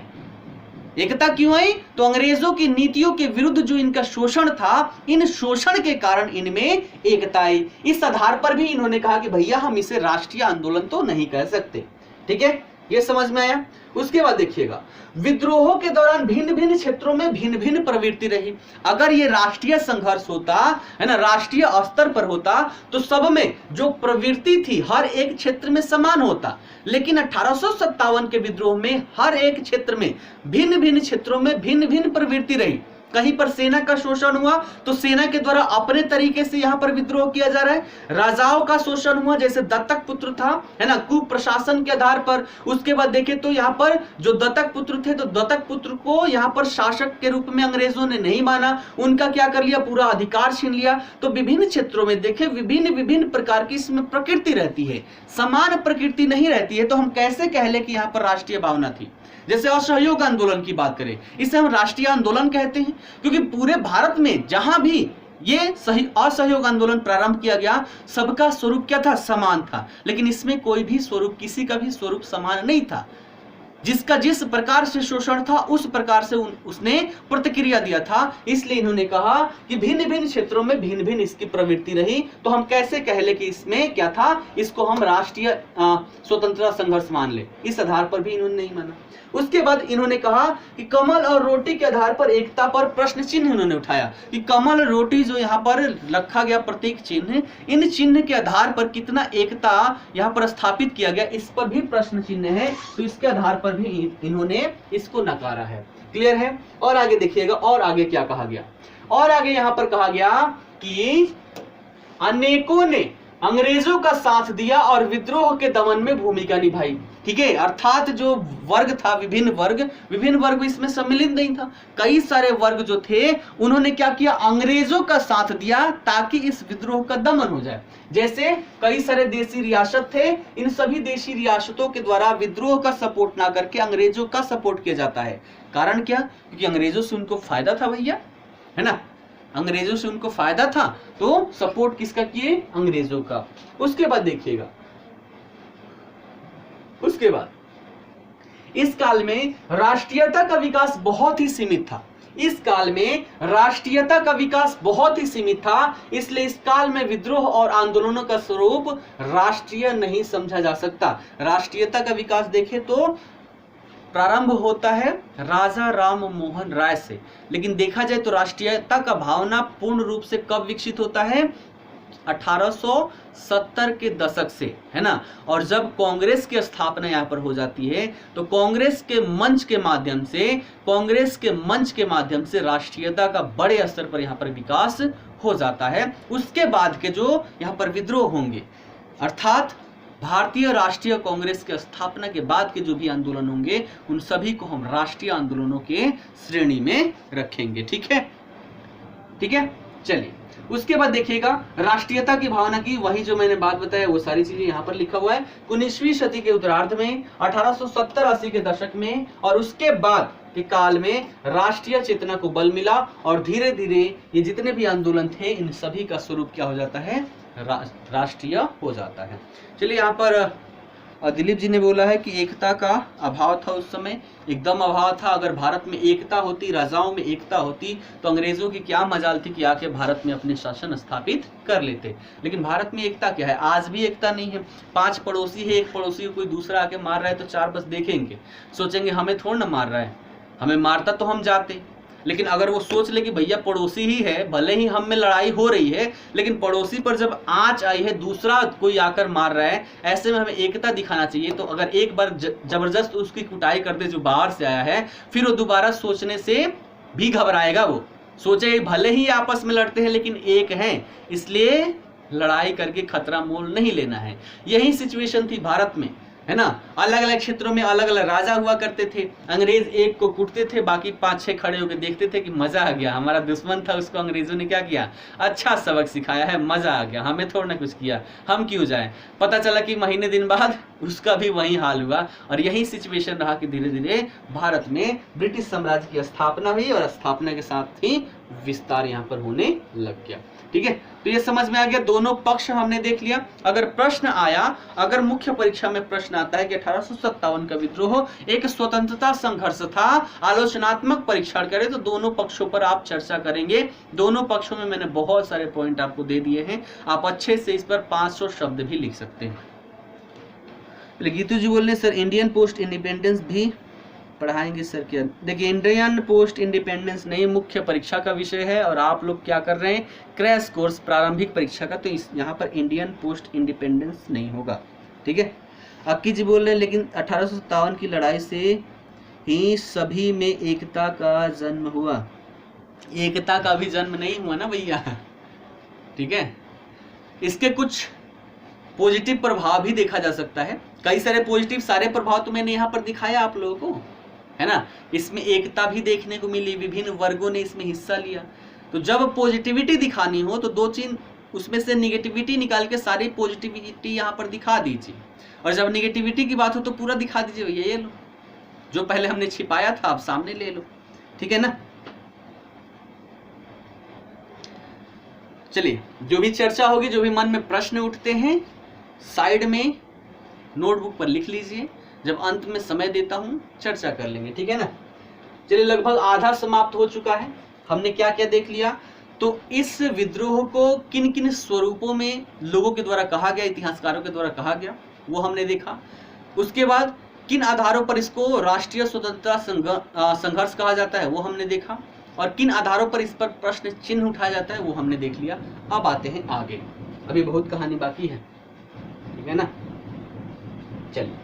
एकता क्यों आई? तो अंग्रेजों की नीतियों के विरुद्ध जो इनका शोषण था, इन शोषण के कारण इनमें एकता आई। इस आधार पर भी इन्होंने कहा कि भैया हम इसे राष्ट्रीय आंदोलन तो नहीं कह सकते। ठीक है, ये समझ में आया। उसके बाद देखिएगा, विद्रोहों के दौरान भिन्न भिन्न क्षेत्रों में भिन्न भिन्न प्रवृत्ति रही। अगर ये राष्ट्रीय संघर्ष होता, है ना, राष्ट्रीय स्तर पर होता, तो सब में जो प्रवृत्ति थी हर एक क्षेत्र में समान होता। लेकिन 1857 के विद्रोह में हर एक क्षेत्र में, भिन्न भिन्न क्षेत्रों में भिन्न भिन्न प्रवृत्ति रही। कहीं पर सेना का शोषण हुआ तो सेना के द्वारा अपने तरीके से यहां पर विद्रोह किया जा रहा है। राजाओं का शोषण हुआ, जैसे दत्तक पुत्र था, है ना, कुप्रशासन के आधार पर। उसके बाद देखें तो यहां पर जो दत्तक पुत्र थे, तो दत्तक पुत्र को यहां पर शासक के रूप में अंग्रेजों ने नहीं माना, उनका क्या कर लिया, पूरा अधिकार छीन लिया। तो विभिन्न क्षेत्रों में देखें विभिन्न विभिन्न प्रकार की इसमें प्रकृति रहती है, समान प्रकृति नहीं रहती है। तो हम कैसे कह ले कि यहाँ पर राष्ट्रीय भावना थी? जैसे असहयोग आंदोलन की बात करें, इसे हम राष्ट्रीय आंदोलन कहते हैं, क्योंकि पूरे भारत में जहां भी ये असहयोग आंदोलन प्रारंभ किया गया, सबका स्वरूप क्या था? समान था। लेकिन इसमें कोई भी स्वरूप, किसी का भी स्वरूप समान नहीं था। जिसका जिस प्रकार से शोषण था, उस प्रकार से उसने प्रतिक्रिया दिया था। इसलिए इन्होंने कहा कि भिन्न भिन्न क्षेत्रों में भिन्न भिन्न इसकी प्रवृत्ति रही। तो हम कैसे कह ले कि इसमें क्या था, इसको हम राष्ट्रीय स्वतंत्रता संघर्ष मान ले? इस आधार पर भी इन्होंने नहीं माना। उसके बाद इन्होंने कहा कि कमल और रोटी के आधार पर एकता पर प्रश्न चिन्ह इन्होंने उठाया कि कमल रोटी जो यहाँ पर रखा गया प्रतीक चिन्ह, इन चिन्ह के आधार पर कितना एकता यहाँ पर स्थापित किया गया, इस पर भी प्रश्न चिन्ह है। तो इसके आधार पर भी इन्होंने इसको नकारा है। क्लियर है? और आगे देखिएगा, और आगे क्या कहा गया, और आगे यहाँ पर कहा गया कि अनेकों ने अंग्रेजों का साथ दिया और विद्रोह के दमन में भूमिका निभाई। ठीक है, अर्थात जो वर्ग था, विभिन्न वर्ग इसमें सम्मिलित नहीं था। कई सारे वर्ग जो थे, उन्होंने क्या किया, अंग्रेजों का साथ दिया ताकि इस विद्रोह का दमन हो जाए। जैसे कई सारे देशी रियासत थे, इन सभी देशी रियासतों के द्वारा विद्रोह का सपोर्ट ना करके अंग्रेजों का सपोर्ट किया जाता है। कारण क्या? क्योंकि अंग्रेजों से उनको फायदा था भैया, है ना, अंग्रेजों से उनको फायदा था, तो सपोर्ट किसका किए? अंग्रेजों का। उसके बाद देखिएगा, उसके बाद इस काल में राष्ट्रीयता का विकास बहुत ही सीमित था। इस काल में राष्ट्रीयता का विकास बहुत ही सीमित था, इसलिए इस काल में विद्रोह और आंदोलनों का स्वरूप राष्ट्रीय नहीं समझा जा सकता। राष्ट्रीयता का विकास देखें तो प्रारंभ होता है राजा राम मोहन राय से, लेकिन देखा जाए तो राष्ट्रीयता का भावना पूर्ण रूप से कब विकसित होता है? 1870 के दशक से, है ना। और जब कांग्रेस की स्थापना यहाँ पर हो जाती है तो कांग्रेस के मंच के माध्यम से राष्ट्रीयता का बड़े स्तर पर यहाँ पर विकास हो जाता है। उसके बाद के जो यहाँ पर विद्रोह होंगे, अर्थात भारतीय राष्ट्रीय कांग्रेस के स्थापना के बाद के जो भी आंदोलन होंगे उन सभी को हम राष्ट्रीय आंदोलनों के श्रेणी में रखेंगे। ठीक है, ठीक है। चलिए, उसके बाद देखिएगा राष्ट्रीयता की भावना की वही जो मैंने बात बताया वो सारी चीजें यहाँ पर लिखा हुआ है। 19वीं सदी के उत्तरार्ध में 1870-80 के दशक में और उसके बाद के काल में राष्ट्रीय चेतना को बल मिला और धीरे धीरे ये जितने भी आंदोलन थे इन सभी का स्वरूप क्या हो जाता है? राष्ट्रीय हो जाता है। चलिए, यहाँ पर दिलीप जी ने बोला है कि एकता का अभाव था उस समय। एकदम अभाव था। अगर भारत में एकता होती, राजाओं में एकता होती तो अंग्रेजों की क्या मजाल थी कि आके भारत में अपने शासन स्थापित कर लेते। लेकिन भारत में एकता क्या है? आज भी एकता नहीं है। 5 पड़ोसी है, एक पड़ोसी को कोई दूसरा आके मार रहा है तो 4 बस देखेंगे, सोचेंगे हमें थोड़ा ना मार रहा है, हमें मारता तो हम जाते। लेकिन अगर वो सोच ले कि भैया पड़ोसी ही है, भले ही हम में लड़ाई हो रही है लेकिन पड़ोसी पर जब आंच आई है, दूसरा कोई आकर मार रहा है, ऐसे में हमें एकता दिखाना चाहिए। तो अगर एक बार जबरदस्त उसकी कुटाई कर दे जो बाहर से आया है, फिर वो दोबारा सोचने से भी घबराएगा। वो सोचे भले ही आपस में लड़ते हैं लेकिन एक हैं, इसलिए लड़ाई करके खतरा मोल नहीं लेना है। यही सिचुएशन थी भारत में, है ना। अलग अलग क्षेत्रों में अलग अलग राजा हुआ करते थे। अंग्रेज एक को कूटते थे, बाकी 5-6 खड़े होकर देखते थे कि मजा आ गया, हमारा दुश्मन था उसको अंग्रेजों ने क्या किया, अच्छा सबक सिखाया है, मजा आ गया, हमें थोड़ा ना कुछ किया, हम क्यों जाए। पता चला कि महीने दिन बाद उसका भी वही हाल हुआ। और यही सिचुएशन रहा कि धीरे धीरे भारत में ब्रिटिश साम्राज्य की स्थापना हुई और स्थापना के साथ ही विस्तार यहाँ पर होने लग गया। ठीक है, तो ये समझ में आ गया। दोनों पक्ष हमने देख लिया। अगर प्रश्न आया, अगर मुख्य परीक्षा में प्रश्न आता है कि 1857 का विद्रोह एक स्वतंत्रता संघर्ष था, आलोचनात्मक परीक्षण करें तो दोनों पक्षों पर आप चर्चा करेंगे। दोनों पक्षों में मैंने बहुत सारे पॉइंट आपको दे दिए हैं, आप अच्छे से इस पर 500 शब्द भी लिख सकते हैं। गीतू जी बोल रहे सर इंडियन पोस्ट इंडिपेंडेंस भी पढ़ाएंगे सर क्या? देखिए, इंडियन पोस्ट इंडिपेंडेंस नहीं मुख्य परीक्षा का विषय है और आप लोग क्या कर रहे हैं, क्रैश कोर्स प्रारंभिक परीक्षा का, तो इस यहाँ पर इंडियन पोस्ट इंडिपेंडेंस नहीं होगा। ठीक है, अक्की जी बोल रहे हैं लेकिन 1857 की लड़ाई से ही सभी में एकता का जन्म हुआ। एकता का भी जन्म नहीं हुआ ना भैया। ठीक है, इसके कुछ पॉजिटिव प्रभाव भी देखा जा सकता है। कई सारे पॉजिटिव सारे प्रभाव तो मैंने यहाँ पर दिखाया आप लोगों को, है ना। इसमें एकता भी देखने को मिली, विभिन्न वर्गों ने इसमें हिस्सा लिया। तो जब पॉजिटिविटी दिखानी हो तो 2-3 उसमें से निगेटिविटी निकाल के सारी पॉजिटिविटी यहाँ पर दिखा दीजिए। और जब निगेटिविटी की बात हो तो पूरा दिखा दीजिए, भैया ये लो जो पहले हमने छिपाया था आप सामने ले लो। ठीक है ना। चलिए, जो भी चर्चा होगी, जो भी मन में प्रश्न उठते हैं, साइड में नोटबुक पर लिख लीजिए। जब अंत में समय देता हूं चर्चा कर लेंगे। ठीक है ना। चलिए, लगभग आधा समाप्त हो चुका है। हमने क्या क्या देख लिया, तो इस विद्रोह को किन किन स्वरूपों में लोगों के द्वारा कहा गया, इतिहासकारों के द्वारा कहा गया, वो हमने देखा। उसके बाद किन आधारों पर इसको राष्ट्रीय स्वतंत्रता संघर्ष कहा जाता है वो हमने देखा, और किन आधारों पर इस पर प्रश्न चिन्ह उठाया जाता है वो हमने देख लिया। अब आते हैं आगे, अभी बहुत कहानी बाकी है। ठीक है ना। चलिए,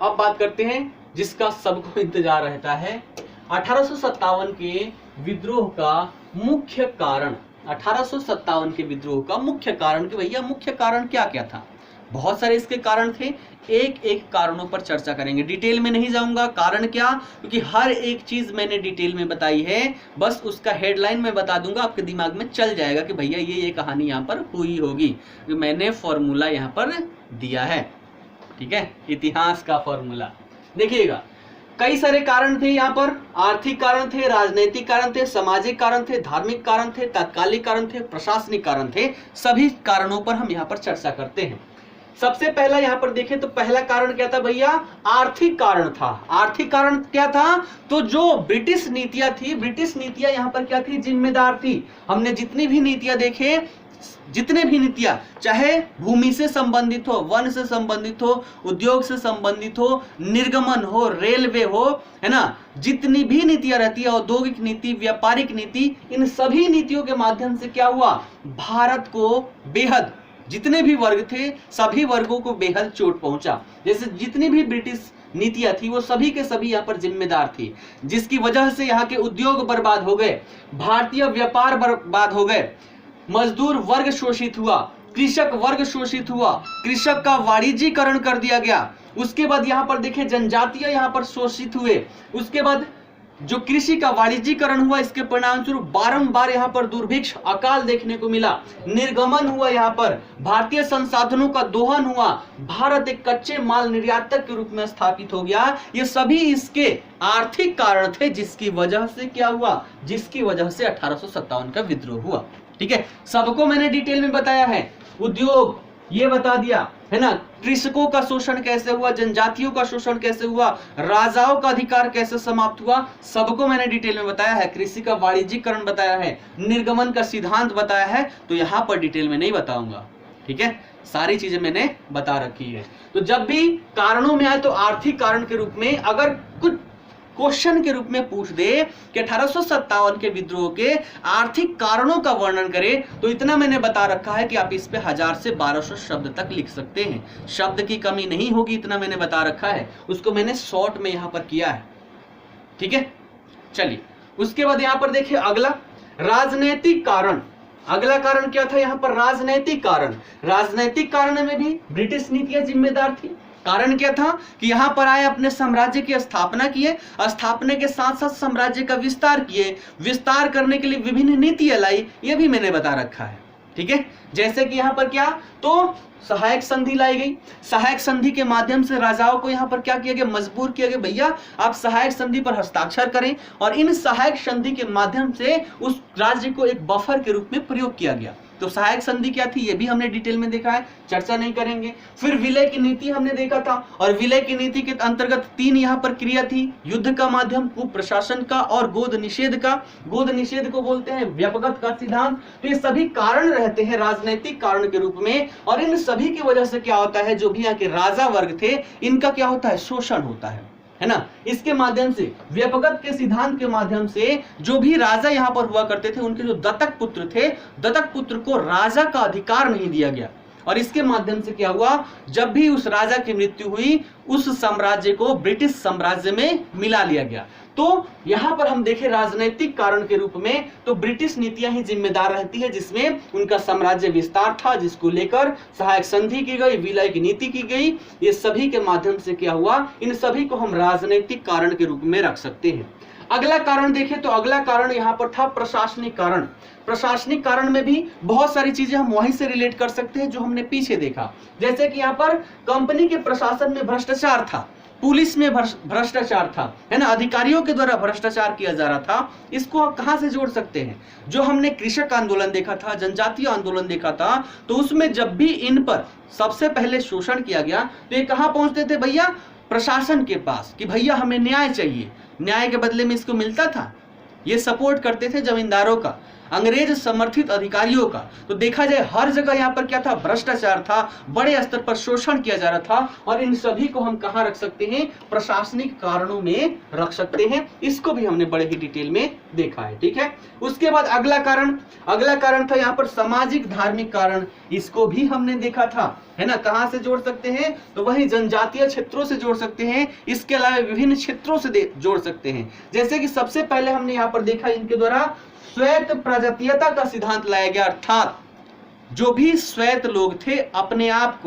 अब बात करते हैं जिसका सबको इंतजार रहता है, 1857 के विद्रोह का मुख्य कारण। 1857 के विद्रोह का मुख्य कारण कि भैया मुख्य कारण क्या क्या था। बहुत सारे इसके कारण थे, एक एक कारणों पर चर्चा करेंगे। डिटेल में नहीं जाऊंगा, कारण क्या, क्योंकि हर एक चीज मैंने डिटेल में बताई है, बस उसका हेडलाइन मैं बता दूंगा, आपके दिमाग में चल जाएगा कि भैया ये कहानी यहाँ पर हुई होगी। मैंने फॉर्मूला यहाँ पर दिया है। ठीक है, इतिहास का फॉर्मूला देखिएगा। कई सारे कारण थे यहाँ पर, आर्थिक कारण थे, राजनीतिक कारण थे, सामाजिक कारण थे, धार्मिक कारण थे, तात्कालिक कारण थे, प्रशासनिक कारण थे। सभी कारणों पर हम यहाँ पर चर्चा करते हैं। सबसे पहला यहाँ पर देखें तो पहला कारण क्या था भैया, आर्थिक कारण था। आर्थिक कारण क्या था, तो जो ब्रिटिश नीतियां थी, ब्रिटिश नीतियां यहाँ पर क्या थी, जिम्मेदार थी। हमने जितनी भी नीतियां देखे जितने भी नीतियां, चाहे भूमि से संबंधित हो, वन से संबंधित हो, उद्योग से संबंधित हो, निर्गमन हो, रेलवे हो, है ना, जितनी भी नीतियां रहती है, औद्योगिक नीति, व्यापारिक नीति, इन सभी नीतियों के माध्यम से क्या हुआ, भारत को बेहद, जितने भी वर्ग थे सभी वर्गों को बेहद चोट पहुंचा। जैसे जितनी भी ब्रिटिश नीतियां थी वो सभी के सभी यहाँ पर जिम्मेदार थी, जिसकी वजह से यहाँ के उद्योग बर्बाद हो गए, भारतीय व्यापार बर्बाद हो गए, मजदूर वर्ग शोषित हुआ, कृषक वर्ग शोषित हुआ, कृषक का वाणिज्यीकरण कर दिया गया। उसके बाद यहाँ पर देखिए जनजातीय यहाँ पर शोषित हुए। उसके बाद जो कृषि का वाणिज्यीकरण हुआ, इसके परिणाम स्वरूप बारंबार यहाँ पर दुर्भिक्ष, अकाल देखने को मिला, निर्गमन हुआ, यहाँ पर भारतीय संसाधनों का दोहन हुआ, भारत एक कच्चे माल निर्यातक के रूप में स्थापित हो गया। ये सभी इसके आर्थिक कारण थे, जिसकी वजह से क्या हुआ, जिसकी वजह से 1857 का विद्रोह हुआ। ठीक है, सबको मैंने डिटेल में बताया है। उद्योग ये बता दिया, है ना, कृषकों का शोषण कैसे हुआ, जनजातियों का शोषण कैसे हुआ, राजाओं का अधिकार कैसे समाप्त हुआ, सबको मैंने डिटेल में बताया है। कृषि का वाणिज्यीकरण बताया है, निर्गमन का सिद्धांत बताया है, तो यहां पर डिटेल में नहीं बताऊंगा। ठीक है, सारी चीजें मैंने बता रखी है। तो जब भी कारणों में आए तो आर्थिक कारण के रूप में अगर कुछ क्वेश्चन के रूप में पूछ दे कि 1857 के विद्रोह के आर्थिक कारणों का वर्णन करें, तो इतना मैंने बता रखा है कि आप इस पे 1000 से 1200 शब्द तक लिख सकते हैं, शब्द की कमी नहीं होगी, इतना मैंने बता रखा है। उसको मैंने शॉर्ट में यहां पर किया है। ठीक है, चलिए उसके बाद यहां पर देखिए अगला राजनीतिक कारण। अगला कारण क्या था यहाँ पर, राजनैतिक कारण। राजनैतिक कारण में भी ब्रिटिश नीतियां जिम्मेदार थी। कारण क्या था कि यहां पर आए, अपने साम्राज्य की स्थापना किए, स्थापना के साथ साथ साम्राज्य का विस्तार किए, विस्तार करने के लिए विभिन्न नीतियां लाई, ये भी मैंने बता रखा है। ठीक है, जैसे कि यहां पर क्या, तो सहायक संधि लाई गई। सहायक संधि के माध्यम से राजाओं को यहां पर क्या किया गया, मजबूर किया गया, भैया आप सहायक संधि पर हस्ताक्षर करें, और इन सहायक संधि के माध्यम से उस राज्य को एक बफर के रूप में प्रयोग किया गया। तो सहायक संधि क्या थी, ये भी हमने डिटेल में देखा है, चर्चा नहीं करेंगे। फिर विलय की नीति हमने देखा था, और विलय की नीति के अंतर्गत 3 यहाँ पर क्रिया थी, युद्ध का माध्यम, कुप्रशासन का, और गोद निषेध का। गोद निषेध को बोलते हैं व्यपगत का सिद्धांत। तो ये सभी कारण रहते हैं राजनीतिक कारण के रूप में, और इन सभी की वजह से क्या होता है, जो भी यहाँ के राजा वर्ग थे इनका क्या होता है, शोषण होता है ना। इसके माध्यम से, व्यपगत के सिद्धांत के माध्यम से, जो भी राजा यहां पर हुआ करते थे उनके जो दत्तक पुत्र थे, दत्तक पुत्र को राजा का अधिकार नहीं दिया गया, और इसके माध्यम से क्या हुआ, जब भी उस राजा की मृत्यु हुई उस साम्राज्य को ब्रिटिश साम्राज्य में मिला लिया गया। तो यहां पर हम देखें राजनीतिक कारण के रूप में, तो ब्रिटिश नीतियां ही जिम्मेदार रहती है, जिसमें उनका साम्राज्य विस्तार था, जिसको लेकर सहायक संधि की गई, विलय की नीति की गई। ये सभी के माध्यम से क्या हुआ, इन सभी को हम राजनीतिक कारण के रूप में रख सकते हैं। अगला कारण देखें तो अगला कारण यहाँ पर था प्रशासनिक कारण। प्रशासनिक कारण में भी बहुत सारी चीजें हम वहीं से रिलेट कर सकते हैं जो हमने पीछे देखा। जैसे कि यहाँ पर कंपनी के प्रशासन में भ्रष्टाचार था, पुलिस में भ्रष्टाचार था, है ना, अधिकारियों के द्वारा भ्रष्टाचार किया जा रहा था। इसको आप कहां से जोड़ सकते हैं, जो हमने कृषक आंदोलन देखा था, जनजातीय आंदोलन देखा था, तो उसमें जब भी इन पर सबसे पहले शोषण किया गया तो ये कहां पहुंचते थे, भैया प्रशासन के पास, कि भैया हमें न्याय चाहिए। न्याय के बदले में इसको मिलता था, ये सपोर्ट करते थे जमींदारों का, अंग्रेज समर्थित अधिकारियों का। तो देखा जाए हर जगह यहाँ पर क्या था, भ्रष्टाचार था, बड़े स्तर पर शोषण किया जा रहा था, और इन सभी को हम कहाँ रख सकते हैं, प्रशासनिक कारणों में रख सकते हैं। इसको भी हमने बड़े ही डिटेल में देखा है। ठीक है, उसके बाद अगला कारण था यहाँ पर सामाजिक धार्मिक कारण। इसको भी हमने देखा था, है ना, कहां से जोड़ सकते हैं, तो वही जनजातीय क्षेत्रों से जोड़ सकते हैं, इसके अलावा विभिन्न क्षेत्रों से जोड़ सकते हैं। जैसे कि सबसे पहले हमने यहाँ पर देखा, इनके द्वारा श्वेत प्रजातीयता का सिद्धांत लाया गया, अर्थात जो भी श्वेत लोग थे अपने आप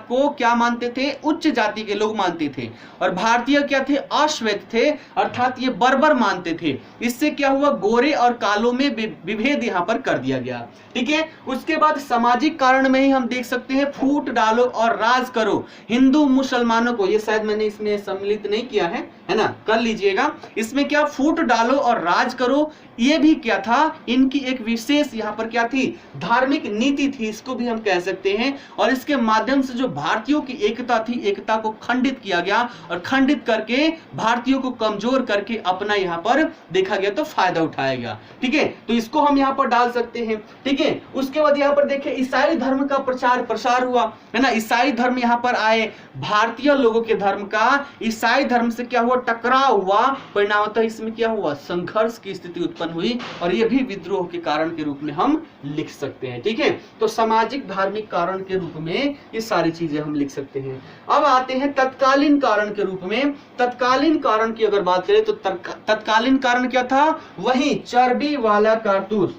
को क्या मानते थे, उच्च जाति के लोग मानते थे, और भारतीय क्या थे, अश्वेत थे, अर्थात ये बर्बर मानते थे। इससे क्या हुआ, गोरे और कालों में विभेद यहां पर कर दिया गया। ठीक है, उसके बाद सामाजिक कारण में ही हम देख सकते हैं, फूट डालो और राज करो। हिंदू मुसलमानों को, ये शायद मैंने इसमें सम्मिलित नहीं किया है ना, कर लीजिएगा। इसमें क्या, फूट डालो और राज करो, ये भी क्या था, इनकी एक विशेष यहाँ पर क्या थी, धार्मिक नीति थी, इसको भी हम कह सकते हैं। और इसके माध्यम से जो भारतीयों की एकता थी, एकता को खंडित किया गया और खंडित करके भारतीयों को कमजोर करके अपना यहाँ पर देखा गया तो फायदा उठाया गया। ठीक है, तो इसको हम यहाँ पर डाल सकते हैं। ठीक है, उसके बाद यहाँ पर देखिए ईसाई धर्म का प्रचार प्रसार हुआ, है ना। ईसाई धर्म यहाँ पर आए, भारतीय लोगों के धर्म का ईसाई धर्म से क्या हुआ, टकराव हुआ। परिणामतः इसमें क्या हुआ, संघर्ष की स्थिति उत्पन्न हुई और ये भी विद्रोह के कारण के रूप में हम लिख सकते हैं। ठीक है, तो सामाजिक धार्मिक कारण के रूप में ये सारी चीजें हम लिख सकते हैं। अब आते हैं तत्कालीन कारण के रूप में। तत्कालीन कारण की अगर बात करें तो तत्कालीन कारण क्या था, वही चर्बी वाला कारतूस,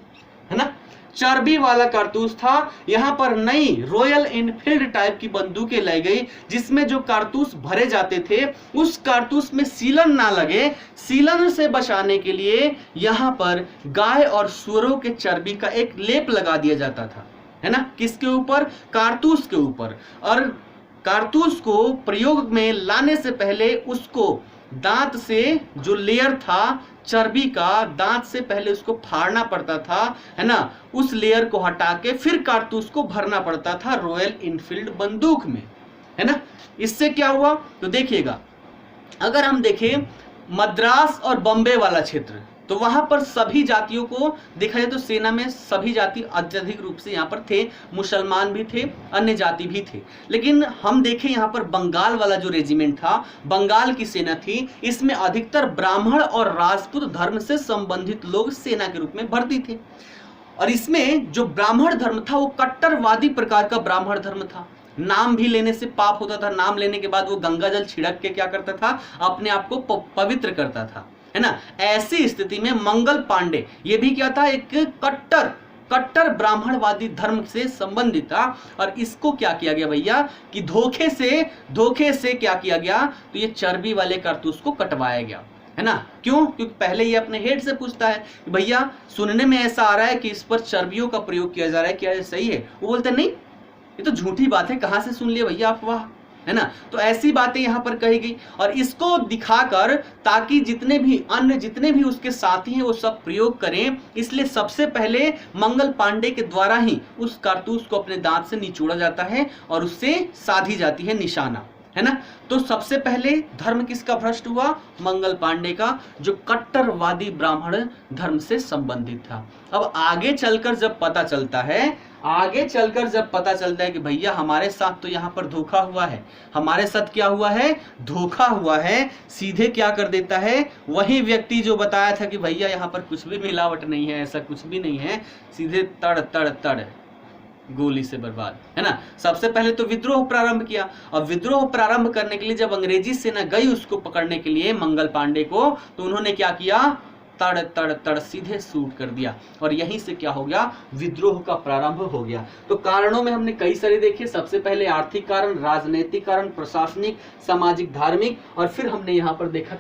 है ना, चर्बी वाला कारतूस था। यहां पर नई रॉयल एनफील्ड टाइप की बंदूकें लाई गई, जिसमें जो कारतूस भरे जाते थे उस कारतूस में सीलन ना लगे, सीलन से बचाने के लिए यहां पर गाय और सुअरों के चर्बी का एक लेप लगा दिया जाता था, है ना, किसके ऊपर, कारतूस के ऊपर। और कारतूस को प्रयोग में लाने से पहले उसको दांत से जो लेयर था चर्बी का, दांत से पहले उसको फाड़ना पड़ता था, है ना, उस लेयर को हटा के फिर कारतूस को भरना पड़ता था रॉयल इनफील्ड बंदूक में, है ना। इससे क्या हुआ तो देखिएगा, अगर हम देखें मद्रास और बॉम्बे वाला क्षेत्र, तो वहां पर सभी जातियों को देखा जाए तो सेना में सभी जाति अत्यधिक रूप से यहाँ पर थे, मुसलमान भी थे, अन्य जाति भी थे। लेकिन हम देखें यहाँ पर बंगाल वाला जो रेजिमेंट था, बंगाल की सेना थी, इसमें अधिकतर ब्राह्मण और राजपूत धर्म से संबंधित लोग सेना के रूप में भर्ती थे। और इसमें जो ब्राह्मण धर्म था वो कट्टरवादी प्रकार का ब्राह्मण धर्म था। नाम भी लेने से पाप होता था, नाम लेने के बाद वो गंगा जल छिड़क के क्या करता था, अपने आप को पवित्र करता था, है ना। ऐसी स्थिति में मंगल पांडे ये भी क्या था, एक कट्टर ब्राह्मणवादी धर्म से संबंधित था। और इसको क्या किया गया भैया कि धोखे से क्या किया गया, तो ये चर्बी वाले कारतूस को कटवाया गया, है ना। क्यों, क्योंकि पहले ये अपने हेड से पूछता है कि भैया सुनने में ऐसा आ रहा है कि इस पर चर्बियों का प्रयोग किया जा रहा है, क्या ये सही है। वो बोलते नहीं, ये तो झूठी बात है, कहां से सुन लिया भैया अफवाह, है ना। तो ऐसी बातें यहां पर कही गई और इसको दिखाकर ताकि जितने भी उसके साथी हैं वो सब प्रयोग करें, इसलिए सबसे पहले मंगल पांडे के द्वारा ही उस कारतूस को अपने दांत से निचोड़ा जाता है और उससे साधी जाती है निशाना, है ना। तो सबसे पहले धर्म किसका भ्रष्ट हुआ, मंगल पांडे का, जो कट्टरवादी ब्राह्मण धर्म से संबंधित था। अब आगे चलकर जब पता चलता है कि भैया हमारे साथ तो यहाँ पर धोखा हुआ है, हमारे साथ क्या हुआ है, धोखा हुआ है, सीधे क्या कर देता है, वही व्यक्ति जो बताया था कि भैया यहाँ पर कुछ भी मिलावट नहीं है, ऐसा कुछ भी नहीं है, सीधे तड़ गोली से बर्बाद, है ना। सबसे पहले तो विद्रोह प्रारंभ किया और विद्रोह प्रारंभ करने के लिए जब अंग्रेजी सेना गई उसको पकड़ने के लिए मंगल पांडे को, तो उन्होंने क्या किया, तड़ सीधे शूट कर दिया और यहीं से क्या हो गया, विद्रोह का प्रारंभ हो गया। तो कारणों में हमने कई सारे देखे, सबसे पहले आर्थिक कारण, राजनीतिक कारण, प्रशासनिक, सामाजिक, धार्मिक, और फिर हमने यहाँ पर देखा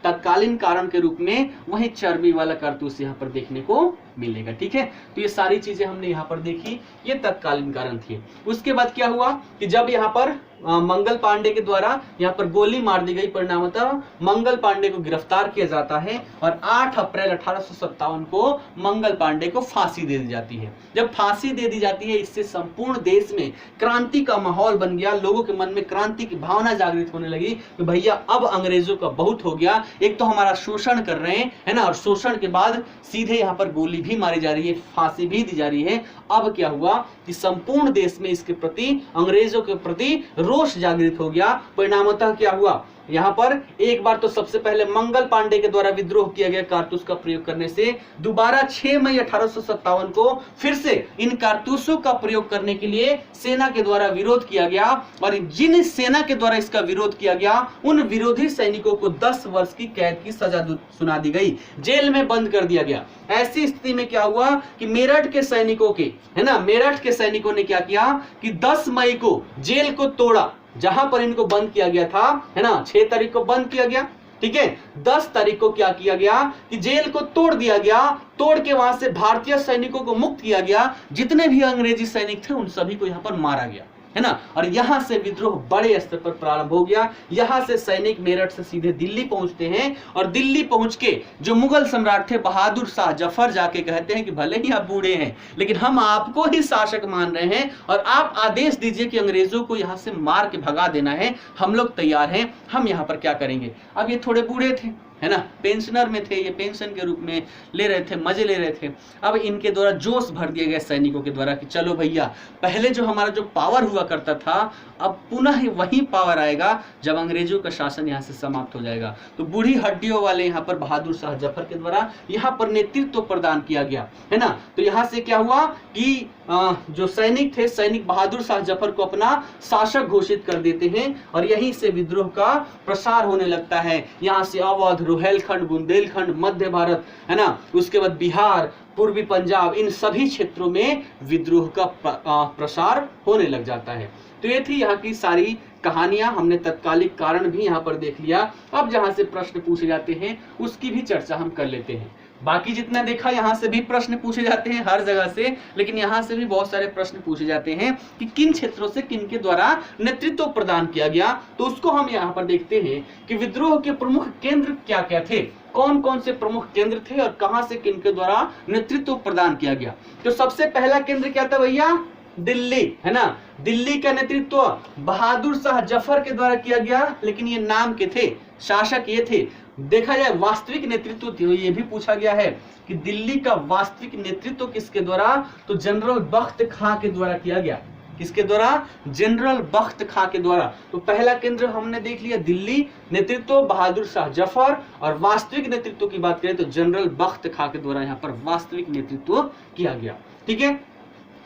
तत्कालीन कारण के रूप में वही चर्बी वाला कारतूस यहाँ पर देखने को मिलेगा। ठीक है, तो ये सारी चीजें हमने यहाँ पर देखी, ये तत्कालीन कारण थी। उसके बाद क्या हुआ कि जब यहाँ पर मंगल पांडे के द्वारा यहाँ पर गोली मार दी गई, परिणामतः मंगल पांडे को गिरफ्तार किया जाता है और 8 अप्रैल 1857 को मंगल पांडे को फांसी दे दी जाती है। जब फांसी दे दी जाती है, इससे संपूर्ण देश में क्रांति का माहौल बन गया, लोगों के मन में क्रांति की भावना जागृत होने लगी कि भैया अब अंग्रेजों का बहुत हो गया, एक तो हमारा शोषण कर रहे हैं, है ना, और शोषण के बाद सीधे यहाँ पर गोली भी मारी जा रही है, फांसी भी दी जा रही है। अब क्या हुआ कि संपूर्ण देश में इसके प्रति, अंग्रेजों के प्रति रोष जागृत हो गया। परिणामतः क्या हुआ, यहाँ पर एक बार तो सबसे पहले मंगल पांडे के द्वारा विद्रोह किया गया कारतूस का प्रयोग करने से, दोबारा 6 मई 1857 को फिर से इन कारतूसों का प्रयोग करने के लिए सेना के द्वारा विरोध किया गया और जिन सेना के द्वारा इसका विरोध किया गया उन विरोधी सैनिकों को 10 वर्ष की कैद की सजा सुना दी गई, जेल में बंद कर दिया गया। ऐसी स्थिति में क्या हुआ कि मेरठ के सैनिकों के, है ना, मेरठ के सैनिकों ने क्या किया कि 10 मई को जेल को तोड़ा, जहां पर इनको बंद किया गया था, है ना, 6 तारीख को बंद किया गया, ठीक है, 10 तारीख को क्या किया गया कि जेल को तोड़ दिया गया, तोड़ के वहां से भारतीय सैनिकों को मुक्त किया गया, जितने भी अंग्रेजी सैनिक थे उन सभी को यहां पर मारा गया। है ना। और यहाँ से विद्रोह बड़े स्तर पर प्रारंभ हो गया। यहाँ से सैनिक मेरठ से सीधे दिल्ली पहुंचते हैं और दिल्ली पहुंच के जो मुगल सम्राट थे बहादुर शाह जफर जाके कहते हैं कि भले ही आप बूढ़े हैं लेकिन हम आपको ही शासक मान रहे हैं और आप आदेश दीजिए कि अंग्रेजों को यहाँ से मार के भगा देना है, हम लोग तैयार हैं, हम यहाँ पर क्या करेंगे। अब ये थोड़े बूढ़े थे, है ना, पेंशनर में थे, ये पेंशन के रूप में ले रहे थे, मजे ले रहे थे। अब इनके द्वारा जोश भर दिया गया सैनिकों के द्वारा कि चलो भैया, पहले जो हमारा जो पावर हुआ करता था अब पुनः वही पावर आएगा जब अंग्रेजों का शासन यहाँ से समाप्त हो जाएगा। तो बूढ़ी हड्डियों वाले यहाँ पर बहादुर शाह जफर के द्वारा यहाँ पर नेतृत्व प्रदान किया गया, है ना। तो यहाँ से क्या हुआ कि जो सैनिक थे, सैनिक बहादुर शाह जफर को अपना शासक घोषित कर देते हैं और यहीं से विद्रोह का प्रसार होने लगता है। यहाँ से अवध, रोहेलखंड, बुंदेलखंड, मध्य भारत, है ना, उसके बाद बिहार, पूर्वी पंजाब, इन सभी क्षेत्रों में विद्रोह का प्रसार होने लग जाता है। तो ये थी यहाँ की सारी कहानियां, हमने तत्कालिक कारण भी यहाँ पर देख लिया। अब जहाँ से प्रश्न पूछे जाते हैं उसकी भी चर्चा हम कर लेते हैं। बाकी जितना देखा यहाँ से भी प्रश्न पूछे जाते हैं हर जगह से, लेकिन यहाँ से भी बहुत सारे प्रश्न पूछे जाते हैं कि किन क्षेत्रों से किन के द्वारा नेतृत्व प्रदान किया गया। तो उसको हम यहाँ पर देखते हैं कि विद्रोह के प्रमुख केंद्र क्या क्या थे, कौन कौन से प्रमुख केंद्र थे और कहां से किन के द्वारा नेतृत्व प्रदान किया गया। तो सबसे पहला केंद्र क्या था भैया, दिल्ली, है ना। दिल्ली का नेतृत्व बहादुर शाह जफर के द्वारा किया गया, लेकिन ये नाम के थे, शासक ये थे। देखा जाए वास्तविक नेतृत्व थी, ये भी पूछा गया है कि दिल्ली का वास्तविक नेतृत्व किसके द्वारा, तो जनरल बख्त खां के द्वारा किया गया। किसके द्वारा, जनरल बख्त खां के द्वारा। तो पहला केंद्र हमने देख लिया दिल्ली, नेतृत्व बहादुर शाह जफर, और वास्तविक नेतृत्व की बात करें तो जनरल बख्त खां के द्वारा यहाँ पर वास्तविक नेतृत्व किया गया। ठीक है।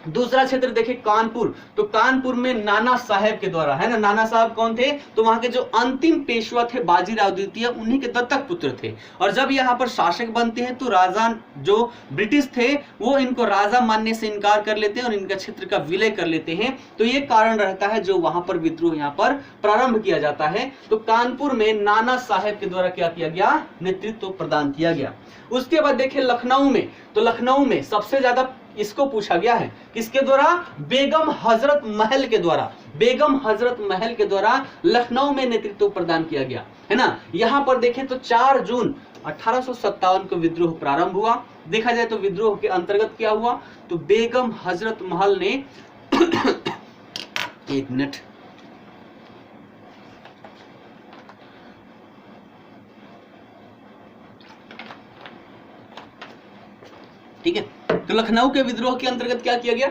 दूसरा क्षेत्र देखे कानपुर, तो कानपुर में नाना साहेब के द्वारा, है ना। नाना साहब कौन थे, तो वहां के जो अंतिम पेशवा थे बाजीराव द्वितीय, उन्हीं के दत्तक पुत्र थे। और जब यहाँ पर शासक बनते हैं तो राजा जो ब्रिटिश थे वो इनको राजा मानने से इनकार कर लेते हैं और इनका क्षेत्र का विलय कर लेते हैं। तो ये कारण रहता है जो वहां पर विद्रोह यहाँ पर प्रारंभ किया जाता है। तो कानपुर में नाना साहेब के द्वारा क्या किया गया, नेतृत्व प्रदान किया गया। उसके बाद देखिए लखनऊ में, तो लखनऊ में सबसे ज्यादा इसको पूछा गया है, किसके द्वारा, बेगम हजरत महल के द्वारा। बेगम हजरत महल के द्वारा लखनऊ में नेतृत्व प्रदान किया गया, है ना। यहाँ पर देखें तो 4 जून 1857 को विद्रोह प्रारंभ हुआ। देखा जाए तो विद्रोह के अंतर्गत क्या हुआ, तो बेगम हजरत महल ने एक मिनट, ठीक है। तो लखनऊ के विद्रोह के अंतर्गत क्या किया गया,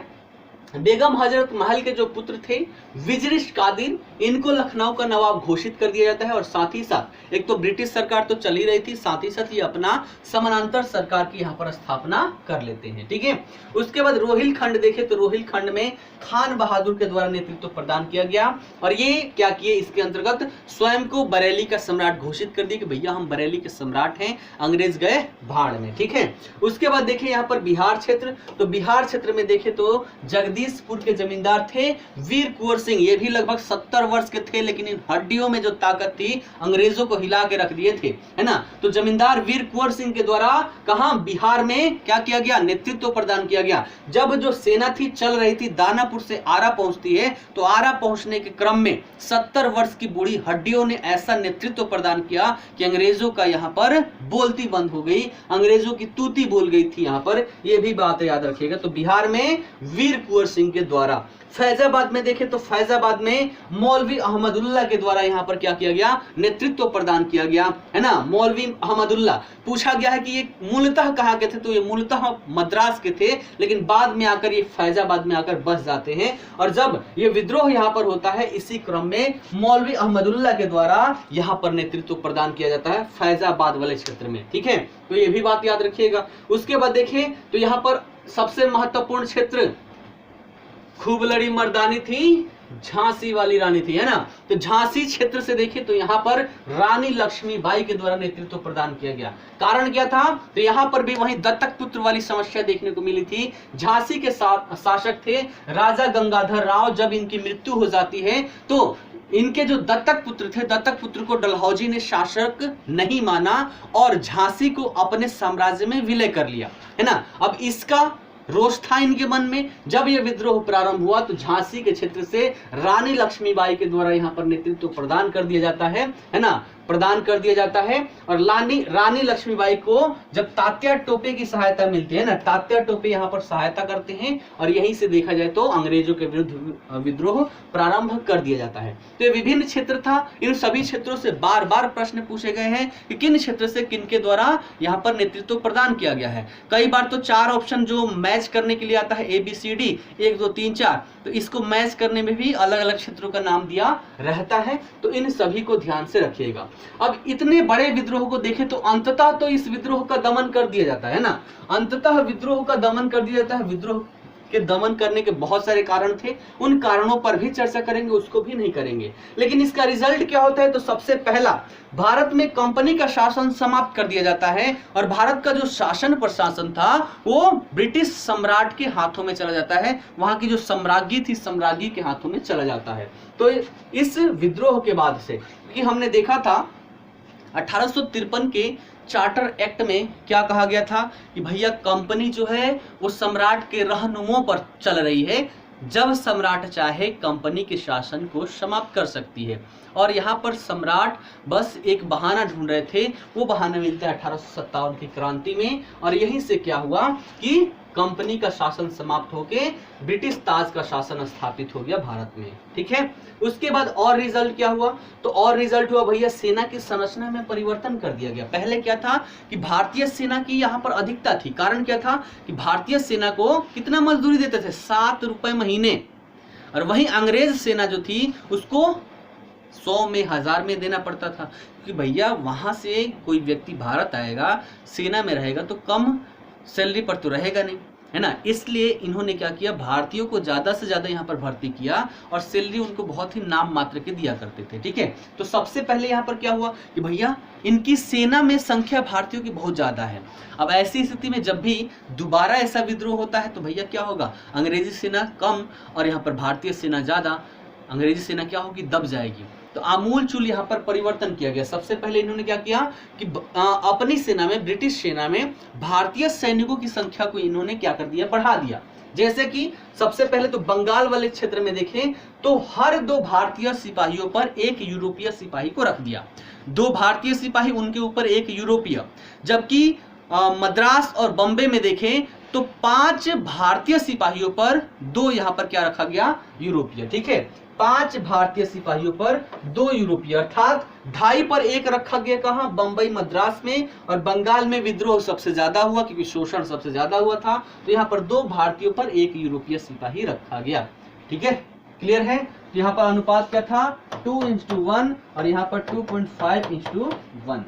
बेगम हजरत महल के जो पुत्र थे विजरिश कादिर, इनको लखनऊ का नवाब घोषित कर दिया जाता है। और साथ ही साथ एक तो ब्रिटिश सरकार तो चली रही थी, साथ ही साथ ये अपना समानांतर सरकार की यहाँ पर स्थापना कर लेते हैं। ठीक है। उसके बाद रोहिलखंड देखे तो रोहिलखंड में खान बहादुर के द्वारा नेतृत्व प्रदान किया गया और ये क्या किए, इसके अंतर्गत स्वयं को बरेली का सम्राट घोषित कर दिया कि भैया हम बरेली के सम्राट हैं, अंग्रेज गए भाड़ में। ठीक है। उसके बाद देखें यहाँ पर बिहार क्षेत्र, तो बिहार क्षेत्र में देखें तो जगदीशपुर के जमींदार थे वीर कुंवर सिंह। ये भी लगभग 70 वर्ष के थे, लेकिन इन हड्डियों में जो ताकत थी अंग्रेजों को हिला के रख दिए थे, है ना। तो जमींदार वीर कुंवर सिंह के द्वारा कहां, बिहार में क्या किया गया, नेतृत्व प्रदान किया गया। जब जो सेना थी चल रही थी दानापुर से आरा पहुंचती है, तो आरा पहुंचने के क्रम में 70 वर्ष की बूढ़ी हड्डियों ने ऐसा नेतृत्व प्रदान किया कि अंग्रेजों का यहाँ पर बोलती बंद हो गई, अंग्रेजों की तूती बोल गई थी यहाँ पर। ये भी बात याद रखिएगा। तो बिहार में वीर कुंवर सिंह के द्वारा। फैजाबाद में देखें तो फैजाबाद में मौलवी अहमदुल्लाह के द्वारा यहाँ पर क्या किया गया, नेतृत्व प्रदान किया गया, है ना। मौलवी अहमदुल्लाह, पूछा गया है कि ये मूलतः कहाँ के थे, तो ये मूलतः मद्रास के थे, लेकिन बाद में आकर ये फैजाबाद में आकर बस जाते हैं। और जब ये विद्रोह यहाँ पर होता है इसी क्रम में मौलवी अहमदुल्लाह के द्वारा यहाँ पर नेतृत्व प्रदान किया जाता है फैजाबाद वाले क्षेत्र में। ठीक है। तो ये भी बात याद रखिएगा। उसके बाद देखें तो यहाँ पर सबसे महत्वपूर्ण क्षेत्र, खूब लड़ी मर्दानी थी, झांसी वाली रानी थी, है ना। तो झांसी क्षेत्र से देखें तो यहाँ पर रानी लक्ष्मीबाई के द्वारा नेतृत्व प्रदान किया गया। कारण क्या था, तो यहाँ पर भी वही दत्तक पुत्र वाली समस्या देखने को मिली थी। झांसी के शासक थे राजा गंगाधर राव। जब इनकी मृत्यु हो जाती है तो इनके जो दत्तक पुत्र थे, दत्तक पुत्र को डलहौजी ने शासक नहीं माना और झांसी को अपने साम्राज्य में विलय कर लिया, है ना। अब इसका रोष था इनके मन में। जब यह विद्रोह प्रारंभ हुआ तो झांसी के क्षेत्र से रानी लक्ष्मीबाई के द्वारा यहाँ पर नेतृत्व प्रदान कर दिया जाता है ना, प्रदान कर दिया जाता है। और रानी लक्ष्मीबाई को जब तात्या टोपे की सहायता मिलती है ना, तात्या टोपे यहाँ पर सहायता करते हैं और यहीं से देखा जाए तो अंग्रेजों के विरुद्ध विद्रोह प्रारंभ कर दिया जाता है। तो ये विभिन्न क्षेत्र था, इन सभी क्षेत्रों से बार बार प्रश्न पूछे गए हैं कि किन क्षेत्र से किनके द्वारा यहाँ पर नेतृत्व प्रदान किया गया है। कई बार तो 4 ऑप्शन जो मैच करने के लिए आता है ABCD 1 2 3 4, तो इसको मैच करने में भी अलग अलग क्षेत्रों का नाम दिया रहता है। तो इन सभी को ध्यान से रखिएगा। अब इतने बड़े विद्रोह को देखें तो अंततः तो इस विद्रोह का दमन कर दिया जाता है ना, अंततः विद्रोह का दमन कर दिया जाता है। विद्रोह के दमन करने के बहुत सारे कारण थे, उन कारणों पर भी चर्चा करेंगे, उसको भी नहीं करेंगे। लेकिन इसका रिजल्ट क्या होता है, तो सबसे पहला भारत में कंपनी का शासन समाप्त कर दिया जाता है और भारत का जो शासन प्रशासन था वो ब्रिटिश सम्राट के हाथों में चला जाता है। वहां की जो सम्राज्ञी थी, सम्राज्ञी के हाथों में चला जाता है। तो इस विद्रोह के बाद से, क्योंकि हमने देखा था 1853 के चार्टर एक्ट में क्या कहा गया था कि भैया कंपनी जो है वो सम्राट के रहनुमों पर चल रही है, जब सम्राट चाहे कंपनी के शासन को समाप्त कर सकती है। और यहाँ पर सम्राट बस एक बहाना ढूंढ रहे थे, वो बहाना मिलता है 1857 की क्रांति में। और यहीं से क्या हुआ कि कंपनी का शासन समाप्त होके ब्रिटिश ताज का शासन स्थापित हो गया भारत में। ठीक है, उसके बाद और रिजल्ट क्या हुआ, तो और रिजल्ट हुआ भैया सेना की संरचना में परिवर्तन कर दिया गया। पहले क्या था कि भारतीय सेना की यहाँ पर अधिकता थी। कारण क्या था कि भारतीय सेना को कितना मजदूरी देते थे, 7 रुपए महीने, और वहीं अंग्रेज सेना जो थी उसको 100 में 1000 में देना पड़ता था। क्योंकि भैया वहां से कोई व्यक्ति भारत आएगा, सेना में रहेगा तो कम सैलरी पर तो रहेगा नहीं, है ना। इसलिए इन्होंने क्या किया, भारतीयों को ज्यादा से ज्यादा यहाँ पर भर्ती किया और सैलरी उनको बहुत ही नाम मात्र के दिया करते थे। ठीक है, तो सबसे पहले यहाँ पर क्या हुआ कि भैया इनकी सेना में संख्या भारतीयों की बहुत ज्यादा है। अब ऐसी स्थिति में जब भी दोबारा ऐसा विद्रोह होता है तो भैया क्या होगा, अंग्रेजी सेना कम और यहाँ पर भारतीय सेना ज्यादा, अंग्रेजी सेना क्या होगी, दब जाएगी। तो आमूल चूल यहाँ पर परिवर्तन किया गया। सबसे पहले इन्होंने क्या किया कि अपनी सेना में, ब्रिटिश सेना में भारतीय सैनिकों की संख्या को इन्होंने क्या कर दिया, बढ़ा दिया। जैसे कि सबसे पहले तो बंगाल वाले क्षेत्र में देखें तो हर 2 भारतीय सिपाहियों पर 1 यूरोपीय सिपाही को रख दिया। 2 भारतीय सिपाही, उनके ऊपर 1 यूरोपीय। जबकि मद्रास और बॉम्बे में देखें तो 5 भारतीय सिपाहियों पर 2 यहाँ पर क्या रखा गया, यूरोपीय। ठीक है, 5 भारतीय सिपाहियों पर 2 यूरोपीय, अर्थात 2.5 पर 1 रखा गया। कहां, बंबई मद्रास में। और बंगाल में विद्रोह सबसे ज्यादा हुआ क्योंकि शोषण सबसे ज्यादा हुआ था, तो यहाँ पर 2 भारतीयों पर 1 यूरोपीय सिपाही रखा गया। ठीक है, क्लियर है। तो यहाँ पर अनुपात क्या था, 2:1 और यहाँ पर 2.5:1।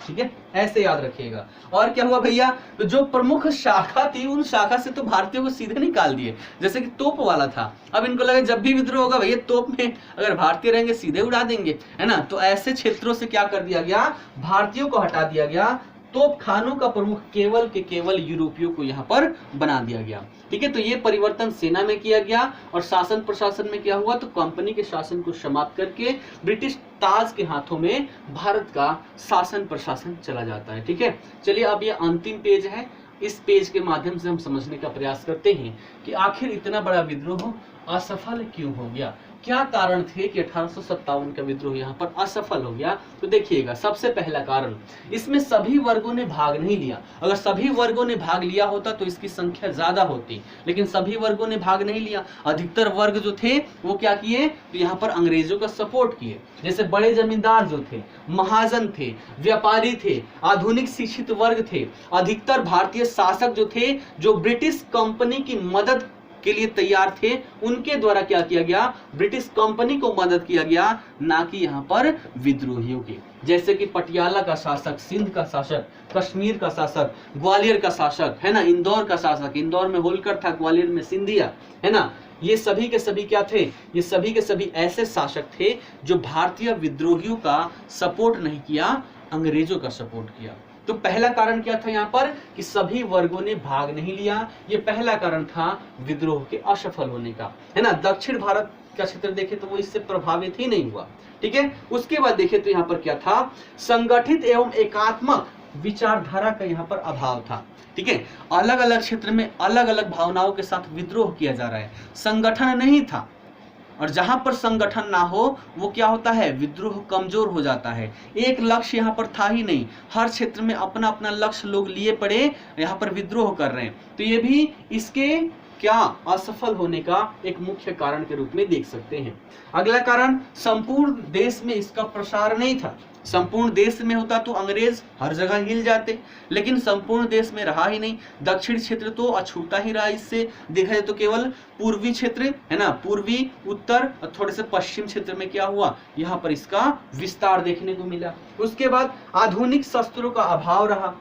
ठीक है, ऐसे याद रखिएगा। और क्या हुआ भैया, तो जो प्रमुख शाखा थी उन शाखा से तो भारतीयों को सीधे निकाल दिए। जैसे कि तोप वाला था, अब इनको लगा जब भी विद्रोह होगा भैया तोप में अगर भारतीय रहेंगे सीधे उड़ा देंगे, है ना। तो ऐसे क्षेत्रों से क्या कर दिया गया, भारतीयों को हटा दिया गया। तोप खानों का प्रमुख केवल के केवल यूरोपियों को यहाँ पर बना दिया गया। ठीक है, तो ये परिवर्तन सेना में किया गया। और शासन प्रशासन में क्या हुआ, तो कंपनी के शासन को समाप्त करके ब्रिटिश ताज के हाथों में भारत का शासन प्रशासन चला जाता है। ठीक है, चलिए अब ये अंतिम पेज है, इस पेज के माध्यम से हम समझने का प्रयास करते हैं कि आखिर इतना बड़ा विद्रोह असफल क्यों हो गया, क्या कारण थे कि 1857 का विद्रोह यहाँ पर असफल हो गया। तो देखिएगा, सबसे पहला कारण, इसमें सभी वर्गों ने भाग नहीं लिया। अगर सभी वर्गों ने भाग लिया होता तो इसकी संख्या ज्यादा होती, लेकिन सभी वर्गों ने भाग नहीं लिया। अधिकतर वर्ग जो थे वो क्या किए, तो यहाँ पर अंग्रेजों का सपोर्ट किए। जैसे बड़े जमींदार जो थे, महाजन थे, व्यापारी थे, आधुनिक शिक्षित वर्ग थे, अधिकतर भारतीय शासक जो थे, जो ब्रिटिश कंपनी की मदद के लिए तैयार थे, उनके द्वारा क्या किया गया, ब्रिटिश कंपनी को मदद किया गया, ना कि यहाँ पर विद्रोहियों के। जैसे कि पटियाला का शासक, सिंध का शासक, कश्मीर का शासक, ग्वालियर का शासक, है ना, इंदौर का शासक, इंदौर में होलकर था, ग्वालियर में सिंधिया, है ना। ये सभी के सभी क्या थे, ये सभी के सभी ऐसे शासक थे जो भारतीय विद्रोहियों का सपोर्ट नहीं किया, अंग्रेजों का सपोर्ट किया। तो पहला कारण क्या था यहाँ पर कि सभी वर्गों ने भाग नहीं लिया, ये पहला कारण था विद्रोह के असफल होने का, है ना। दक्षिण भारत का क्षेत्र देखे तो वो इससे प्रभावित ही नहीं हुआ। ठीक है, उसके बाद देखे तो यहाँ पर क्या था, संगठित एवं एकात्मक विचारधारा का यहाँ पर अभाव था। ठीक है, अलग अलग क्षेत्र में अलग अलग भावनाओं के साथ विद्रोह किया जा रहा है, संगठन नहीं था। और जहां पर संगठन ना हो वो क्या होता है, विद्रोह कमजोर हो जाता है। एक लक्ष्य यहाँ पर था ही नहीं, हर क्षेत्र में अपना अपना लक्ष्य लोग लिए पड़े, यहाँ पर विद्रोह कर रहे हैं। तो ये भी इसके क्या असफल होने का एक मुख्य कारण के रूप में देख सकते हैं। अगला कारण, संपूर्ण देश में इसका प्रसार नहीं था। संपूर्ण देश में होता तो अंग्रेज हर जगह हिल जाते, लेकिन संपूर्ण देश में रहा ही नहीं। दक्षिण क्षेत्र तो अछूता ही रहा। इससे देखा जाए तो केवल पूर्वी क्षेत्र है ना, पूर्वी, उत्तर और थोड़े से पश्चिम क्षेत्र में क्या हुआ, यहाँ पर इसका विस्तार देखने को मिला। उसके बाद आधुनिक शस्त्रों का अभाव रहा।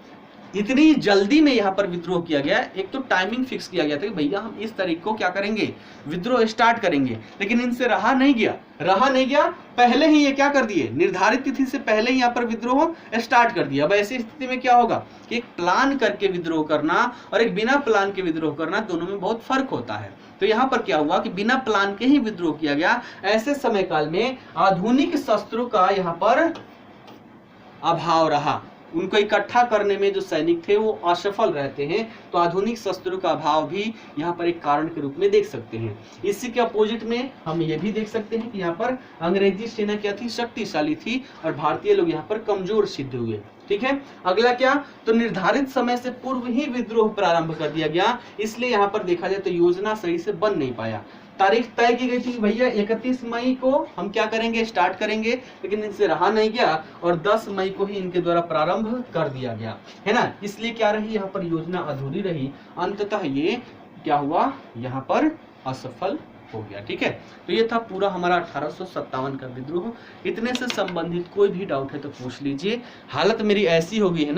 इतनी जल्दी में यहाँ पर विद्रोह किया गया, एक तो टाइमिंग फिक्स किया गया था कि भैया हम इस तारीख को क्या करेंगे, विद्रोह स्टार्ट करेंगे, लेकिन इनसे रहा नहीं गया। पहले ही ये क्या कर दिए, निर्धारित तिथि से पहले ही यहाँ पर विद्रोह स्टार्ट कर दिया। अब ऐसी स्थिति में क्या होगा कि एक प्लान करके विद्रोह करना और एक बिना प्लान के विद्रोह करना, दोनों में बहुत फर्क होता है। तो यहाँ पर क्या हुआ कि बिना प्लान के ही विद्रोह किया गया। ऐसे समय काल में आधुनिक शस्त्रों का यहाँ पर अभाव रहा। उनको इकट्ठा करने में जो सैनिक थे वो असफल रहते हैं, तो आधुनिक शस्त्रों का अभाव भी यहाँ पर एक कारण के रूप में देख सकते हैं। इसी के अपोजिट में हम ये भी देख सकते हैं कि यहाँ पर अंग्रेजी सेना क्या थी, शक्तिशाली थी और भारतीय लोग यहाँ पर कमजोर सिद्ध हुए। ठीक है, अगला क्या, तो निर्धारित समय से पूर्व ही विद्रोह प्रारंभ कर दिया गया, इसलिए यहाँ पर देखा जाए तो योजना सही से बन नहीं पाया। तारीख तय की गई थी कि भैया 31 मई को हम क्या करेंगे, स्टार्ट करेंगे, लेकिन इनसे रहा नहीं गया और 10 मई को ही इनके द्वारा प्रारंभ कर दिया गया, है ना। इसलिए क्या रही, यहाँ पर योजना अधूरी रही। अंततः ये क्या हुआ, यहाँ पर असफल हो गया। ठीक है, तो ये था पूरा हमारा 1857 का विद्रोह। इतने से संबंधित कोई भी डाउट है तो पूछ लीजिए। हालत मेरी ऐसी हो गई है ना